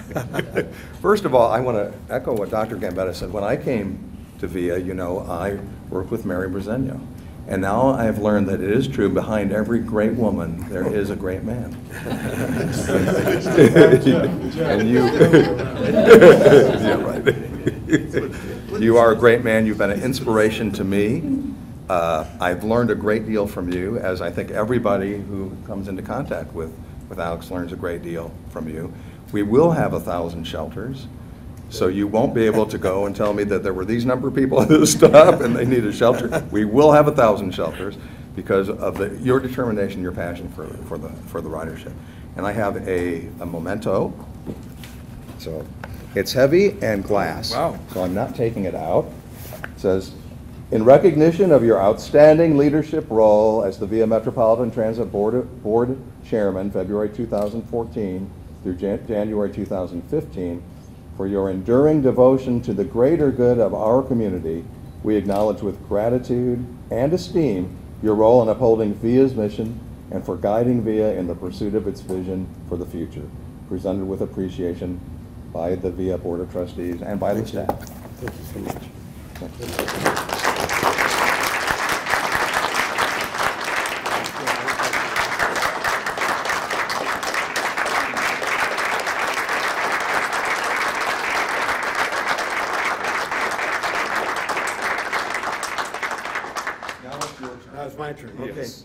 First of all, I want to echo what Dr. Gambitta said. When I came to VIA, you know, I worked with Mary Briseño. And now I have learned that it is true, behind every great woman, there is a great man. And you, yeah, right. You are a great man. You've been an inspiration to me. I've learned a great deal from you, as I think everybody who comes into contact with Alex learns a great deal from you. We will have 1,000 shelters, so you won't be able to go and tell me that there were these number of people at this stop and they need a shelter. We will have 1,000 shelters because of your determination, your passion for the ridership. And I have a memento. So it's heavy and glass. Wow. So I'm not taking it out. It says, In recognition of your outstanding leadership role as the Via Metropolitan Transit Board Chairman, February 2014 through January 2015, for your enduring devotion to the greater good of our community, we acknowledge with gratitude and esteem your role in upholding VIA's mission and for guiding VIA in the pursuit of its vision for the future. Presented with appreciation by the VIA Board of Trustees and by the staff. Thank you so much. Thank you. Now it's my turn, okay. Yes.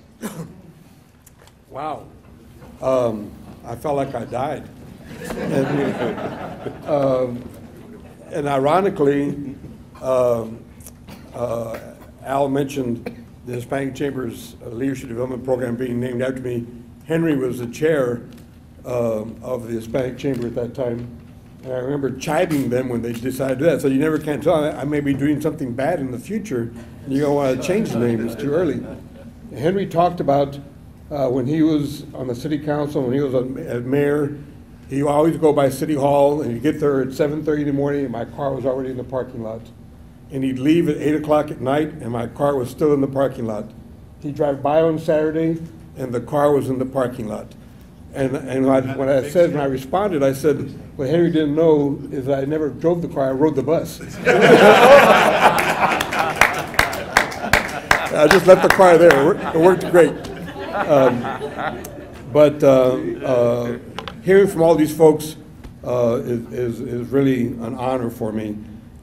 Wow. I felt like I died. And ironically, Al mentioned the Hispanic Chamber's Leadership Development Program being named after me. Henry was the chair of the Hispanic Chamber at that time. And I remember chiding them when they decided to do that. So you never can tell. I may be doing something bad in the future, and you don't want to change the name. It's too early. Henry talked about when he was on the city council, when he was as mayor, he would always go by City Hall, and he'd get there at 7:30 in the morning, and my car was already in the parking lot. And he'd leave at 8 o'clock at night, and my car was still in the parking lot. He'd drive by on Saturday, and the car was in the parking lot. And when I responded, I said, what Henry didn't know is that I never drove the car, I rode the bus. I just left the car there. It worked great. Hearing from all these folks is really an honor for me.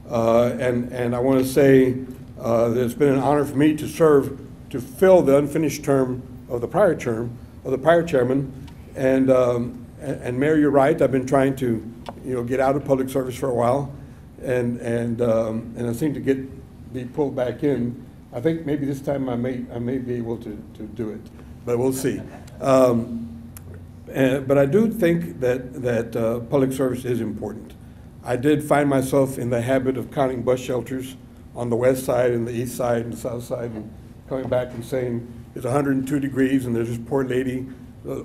And I want to say that it's been an honor for me to serve, to fill the unfinished term of the prior chairman. And Mayor, you're right. I've been trying to, get out of public service for a while, and I seem to be pulled back in. I think maybe this time I may be able to do it, but we'll see. But I do think that public service is important. I did find myself in the habit of counting bus shelters on the west side and the east side and the south side, and coming back and saying it's 102 degrees and there's this poor lady,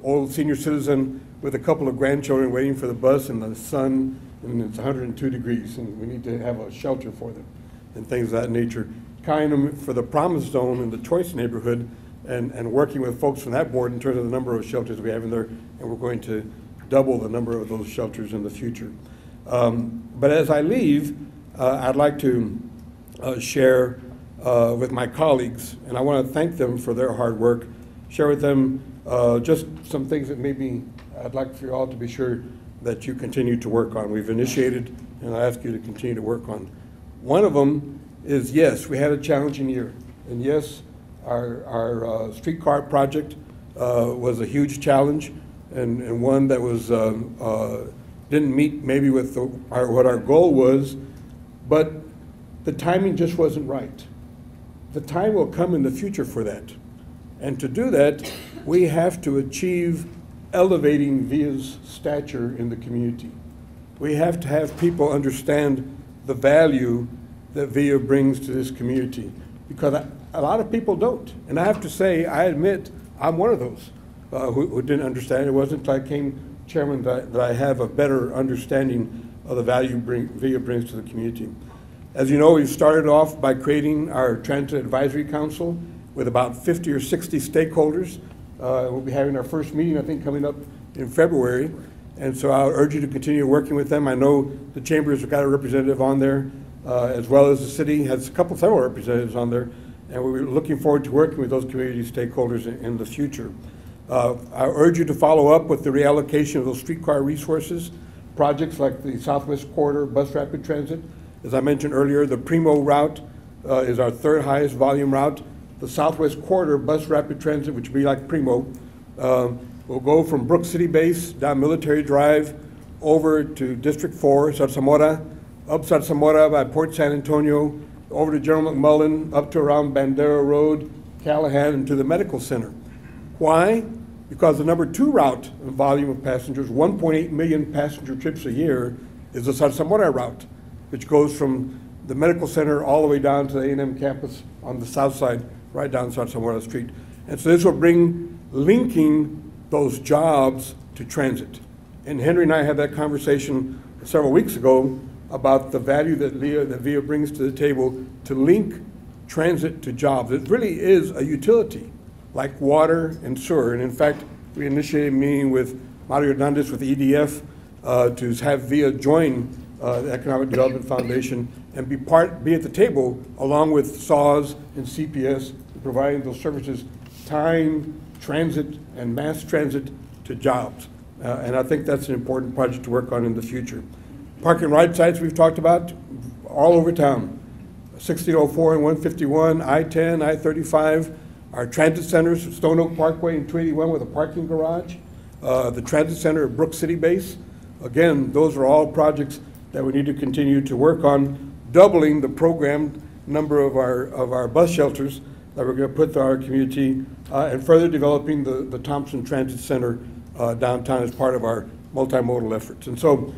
old senior citizen with a couple of grandchildren waiting for the bus in the sun, and it's 102 degrees, and we need to have a shelter for them and things of that nature. Counting them for the Promise Zone in the Choice neighborhood, and working with folks from that board in terms of the number of shelters we have in there, and we're going to double the number of those shelters in the future. But as I leave, I'd like to share with my colleagues, and I want to thank them for their hard work, share with them just some things that maybe I'd like for you all to be sure that you continue to work on. We've initiated, and I ask you to continue to work on. One of them is, yes, we had a challenging year, and yes, our streetcar project was a huge challenge, and one that was didn't meet maybe with what our goal was, but the timing just wasn't right. The time will come in the future for that. And to do that, we have to achieve elevating VIA's stature in the community. We have to have people understand the value that VIA brings to this community, because a lot of people don't. And I have to say, I admit, I'm one of those who didn't understand. It wasn't until I came chairman that I have a better understanding of the value VIA brings to the community. As you know, we started off by creating our Transit Advisory Council with about 50 or 60 stakeholders. We'll be having our first meeting, I think, coming up in February. And so I'll urge you to continue working with them. I know the Chamber's got a representative on there, as well as the city has several representatives on there. And we're looking forward to working with those community stakeholders in the future. I urge you to follow up with the reallocation of those streetcar resources, projects like the Southwest Corridor Bus Rapid Transit. As I mentioned earlier, the Primo route is our third highest volume route. The Southwest Corridor Bus Rapid Transit, which would be like Primo, will go from Brook City Base down Military Drive over to District 4, Zarzamora, up Zarzamora by Port San Antonio, over to General McMullen, up to around Bandera Road, Callahan, and to the Medical Center. Why? Because the number 2 route in volume of passengers, 1.8 million passenger trips a year, is the Zarzamora route, which goes from the medical center all the way down to the A&M campus on the south side, right down South Zamora Street. And so this will bring linking those jobs to transit. And Henry and I had that conversation several weeks ago about the value that VIA brings to the table to link transit to jobs. It really is a utility, like water and sewer. And in fact, we initiated a meeting with Mario Hernandez with EDF to have VIA join the Economic Development Foundation and be at the table along with SAWS and CPS, providing those services, tying transit and mass transit to jobs. And I think that's an important project to work on in the future. Park and ride sites we've talked about all over town. 1604 and 151, I-10, I-35, our transit centers, Stone Oak Parkway and 281 with a parking garage, the transit center at Brook City Base. Again, those are all projects that we need to continue to work on, doubling the programmed number of our bus shelters that we're going to put through our community, and further developing the Thompson Transit Center downtown as part of our multimodal efforts. And so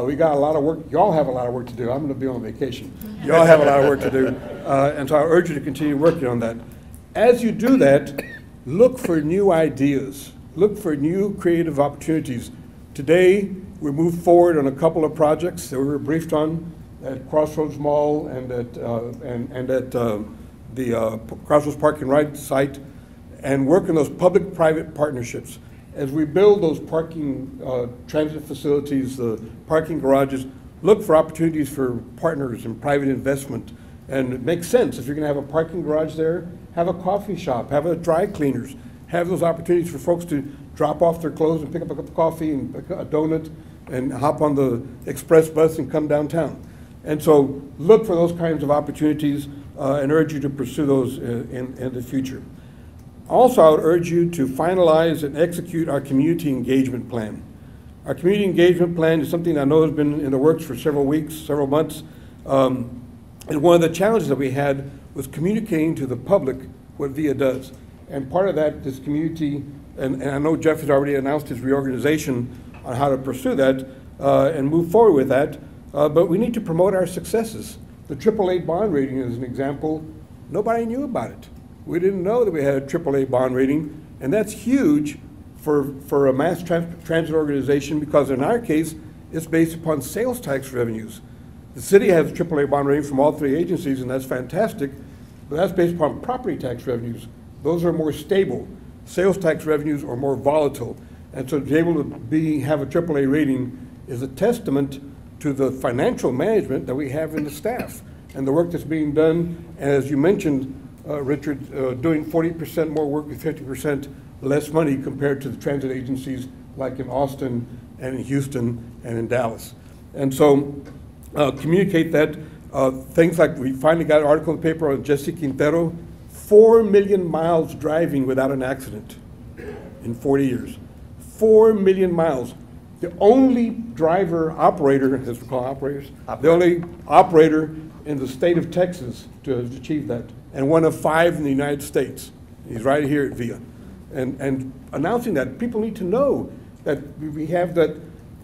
we got a lot of work. Y'all have a lot of work to do. I'm going to be on vacation. Y'all have a lot of work to do. And so I urge you to continue working on that. As you do that, look for new ideas. Look for new creative opportunities. Today, we moved forward on a couple of projects that we were briefed on at Crossroads Mall and at the Crossroads Park and Ride site, and work on those public-private partnerships. As we build those parking transit facilities, the parking garages, look for opportunities for partners and private investment. And it makes sense. If you're going to have a parking garage there, have a coffee shop, have a dry cleaners, have those opportunities for folks to drop off their clothes and pick up a cup of coffee and a donut and hop on the express bus and come downtown. And so look for those kinds of opportunities and urge you to pursue those in the future. Also, I would urge you to finalize and execute our community engagement plan. Our community engagement plan is something I know has been in the works for several weeks, several months. And one of the challenges that we had was communicating to the public what VIA does. And part of that is community, and I know Jeff has already announced his reorganization on how to pursue that and move forward with that, but we need to promote our successes. The AAA bond rating is an example. Nobody knew about it. We didn't know that we had a AAA bond rating, and that's huge for a mass transit organization because in our case, it's based upon sales tax revenues. The city has a AAA bond rating from all three agencies, and that's fantastic, but that's based upon property tax revenues. Those are more stable. Sales tax revenues are more volatile. And so to be able to have a AAA rating is a testament to the financial management that we have in the staff and the work that's being done. And as you mentioned, Richard, doing 40% more work with 50% less money compared to the transit agencies like in Austin and in Houston and in Dallas. And so communicate that. Things like we finally got an article in the paper on Jesse Quintero, 4 million miles driving without an accident in 40 years. 4 million miles. The only driver operator, as we call operators, the only operator in the state of Texas to have achieved that, and one of 5 in the United States. He's right here at VIA. And announcing that, people need to know that we have that,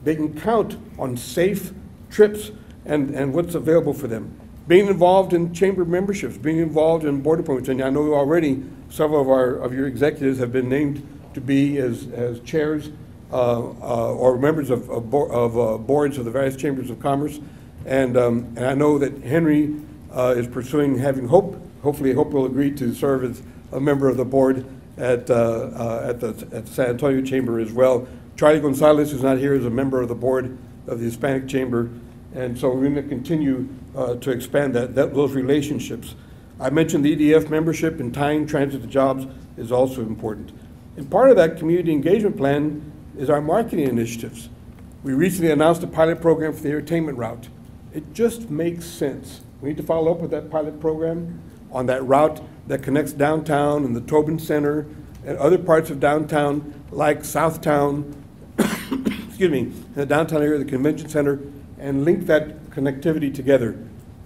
they can count on safe trips and what's available for them. Being involved in chamber memberships, being involved in board appointments, and I know already several of your executives have been named to be as chairs or members of boards of the various chambers of commerce. And I know that Henry is pursuing hopefully Hope will agree to serve as a member of the board at the San Antonio Chamber as well. Charlie Gonzalez, who's not here, is a member of the board of the Hispanic Chamber. And so we're going to continue to expand those relationships. I mentioned the EDF membership and tying transit to jobs is also important. And part of that community engagement plan is our marketing initiatives. We recently announced a pilot program for the entertainment route. It just makes sense. We need to follow up with that pilot program on that route that connects downtown and the Tobin Center and other parts of downtown like Southtown, excuse me, in the downtown area of the Convention Center, and link that connectivity together.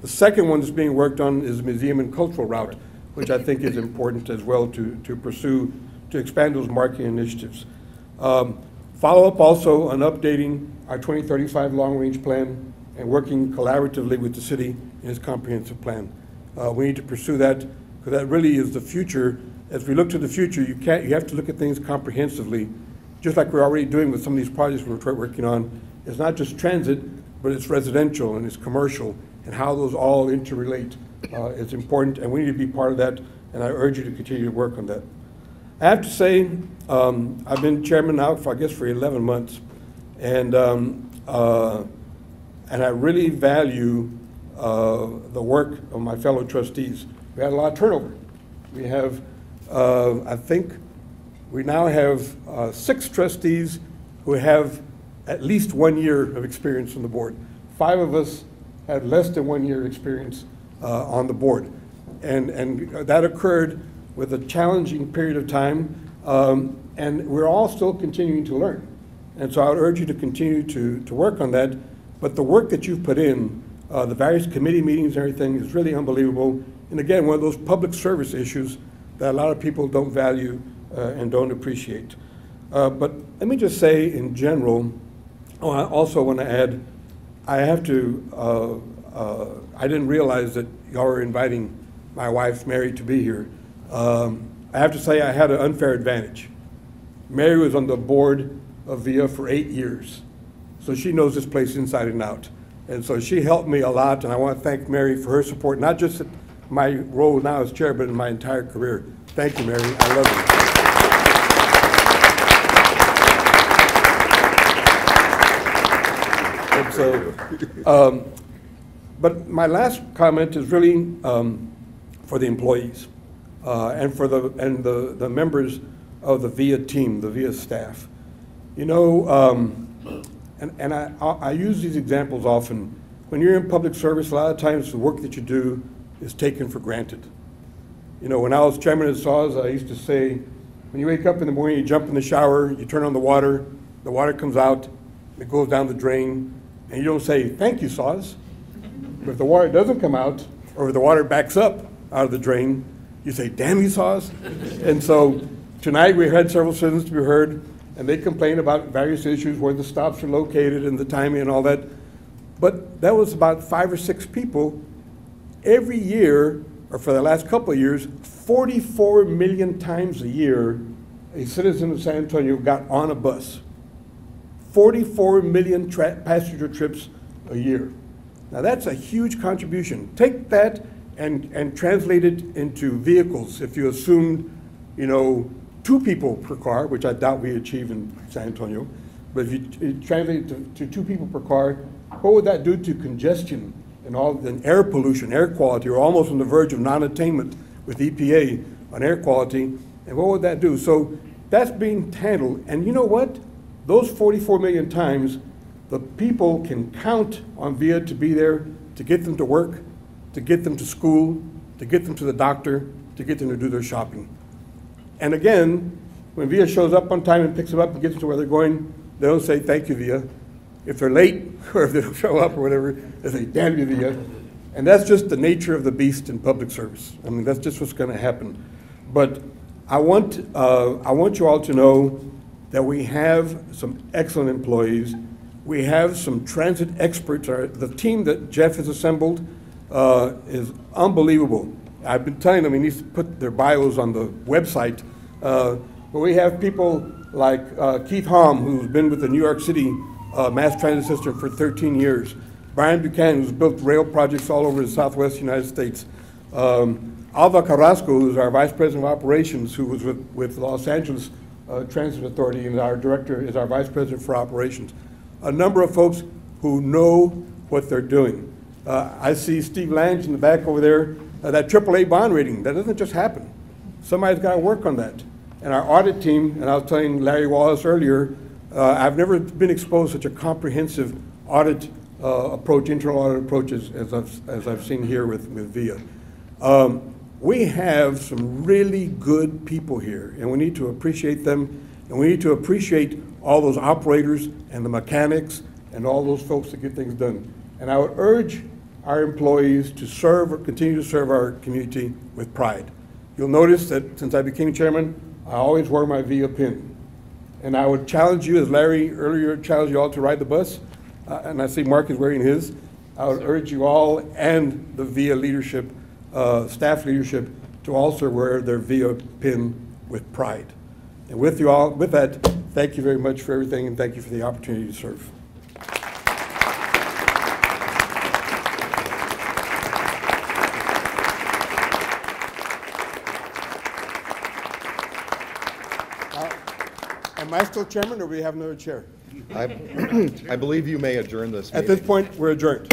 The second one that's being worked on is the museum and cultural route, which I think is important as well to pursue, to expand those marketing initiatives. Follow up also on updating our 2035 long-range plan and working collaboratively with the city in its comprehensive plan. We need to pursue that, because that really is the future. As we look to the future, you have to look at things comprehensively, just like we're already doing with some of these projects we're working on. It's not just transit, but it's residential and it's commercial, and how those all interrelate is important, and we need to be part of that, and I urge you to continue to work on that. I have to say, I've been chairman now for, I guess, for 11 months, and I really value the work of my fellow trustees. We had a lot of turnover. We have, I think, we now have 6 trustees who have at least 1 year of experience on the board. 5 of us had less than 1 year experience on the board. And that occurred with a challenging period of time, and we're all still continuing to learn. And so I would urge you to continue to work on that. But the work that you've put in, the various committee meetings and everything, is really unbelievable. And again, one of those public service issues that a lot of people don't value and don't appreciate. But let me just say in general, I also want to add, I have to, I didn't realize that y'all were inviting my wife, Mary, to be here. I have to say I had an unfair advantage. Mary was on the board of VIA for 8 years, so she knows this place inside and out. And so she helped me a lot, and I want to thank Mary for her support, not just in my role now as chair, but in my entire career. Thank you, Mary. I love you. And so, but my last comment is really for the employees and for the members of the VIA team, the VIA staff. You know, and I use these examples often. When you're in public service, a lot of times the work that you do is taken for granted. You know, when I was chairman of SAWS, I used to say, when you wake up in the morning, you jump in the shower, you turn on the water comes out, it goes down the drain, and you don't say, thank you, SAWS. But if the water doesn't come out, or if the water backs up out of the drain, you say, damn you, SAWS. And so tonight we had several citizens to be heard, and they complained about various issues, where the stops are located and the timing and all that. But that was about 5 or 6 people. Every year, or for the last couple of years, 44 million times a year, a citizen of San Antonio got on a bus. 44 million passenger trips a year. Now that's a huge contribution. Take that and translate it into vehicles. If you assumed, you know, 2 people per car, which I doubt we achieve in San Antonio, but if you translate it to 2 people per car, what would that do to congestion and all and air pollution, air quality? We're almost on the verge of non-attainment with EPA on air quality, and what would that do? So that's being handled, and you know what? Those 44 million times, the people can count on VIA to be there to get them to work, to get them to school, to get them to the doctor, to get them to do their shopping. And again, when VIA shows up on time and picks them up and gets them to where they're going, they don't say, thank you, VIA. If they're late, or if they don't show up or whatever, they say, damn you, VIA. And that's just the nature of the beast in public service. I mean, that's just what's going to happen. But I want you all to know that we have some excellent employees. We have some transit experts. The team that Jeff has assembled is unbelievable. I've been telling them he needs to put their bios on the website. But we have people like Keith Hom, who's been with the New York City mass transit system for 13 years. Brian Buchanan, who's built rail projects all over the Southwest United States. Alva Carrasco, who's our Vice President of Operations, who was with Los Angeles Transit Authority, and our director is our Vice President for Operations. A number of folks who know what they're doing. I see Steve Lange in the back over there. That AAA bond rating, that doesn't just happen. Somebody's got to work on that. And our audit team, and I was telling Larry Wallace earlier, I've never been exposed to such a comprehensive audit approach, internal audit approaches as I've seen here with VIA. We have some really good people here, and we need to appreciate them, and we need to appreciate all those operators and the mechanics and all those folks that get things done. And I would urge our employees to serve or continue to serve our community with pride. You'll notice that since I became chairman, I always wear my VIA pin. And I would challenge you, as Larry earlier challenged you all to ride the bus, and I see Mark is wearing his. I would urge you all and the VIA leadership, staff leadership, to also wear their VIA pin with pride. And with you all, with that, thank you very much for everything, and thank you for the opportunity to serve. Am I still chairman, or do we have another chair? I believe you may adjourn this meeting. At this point, we're adjourned.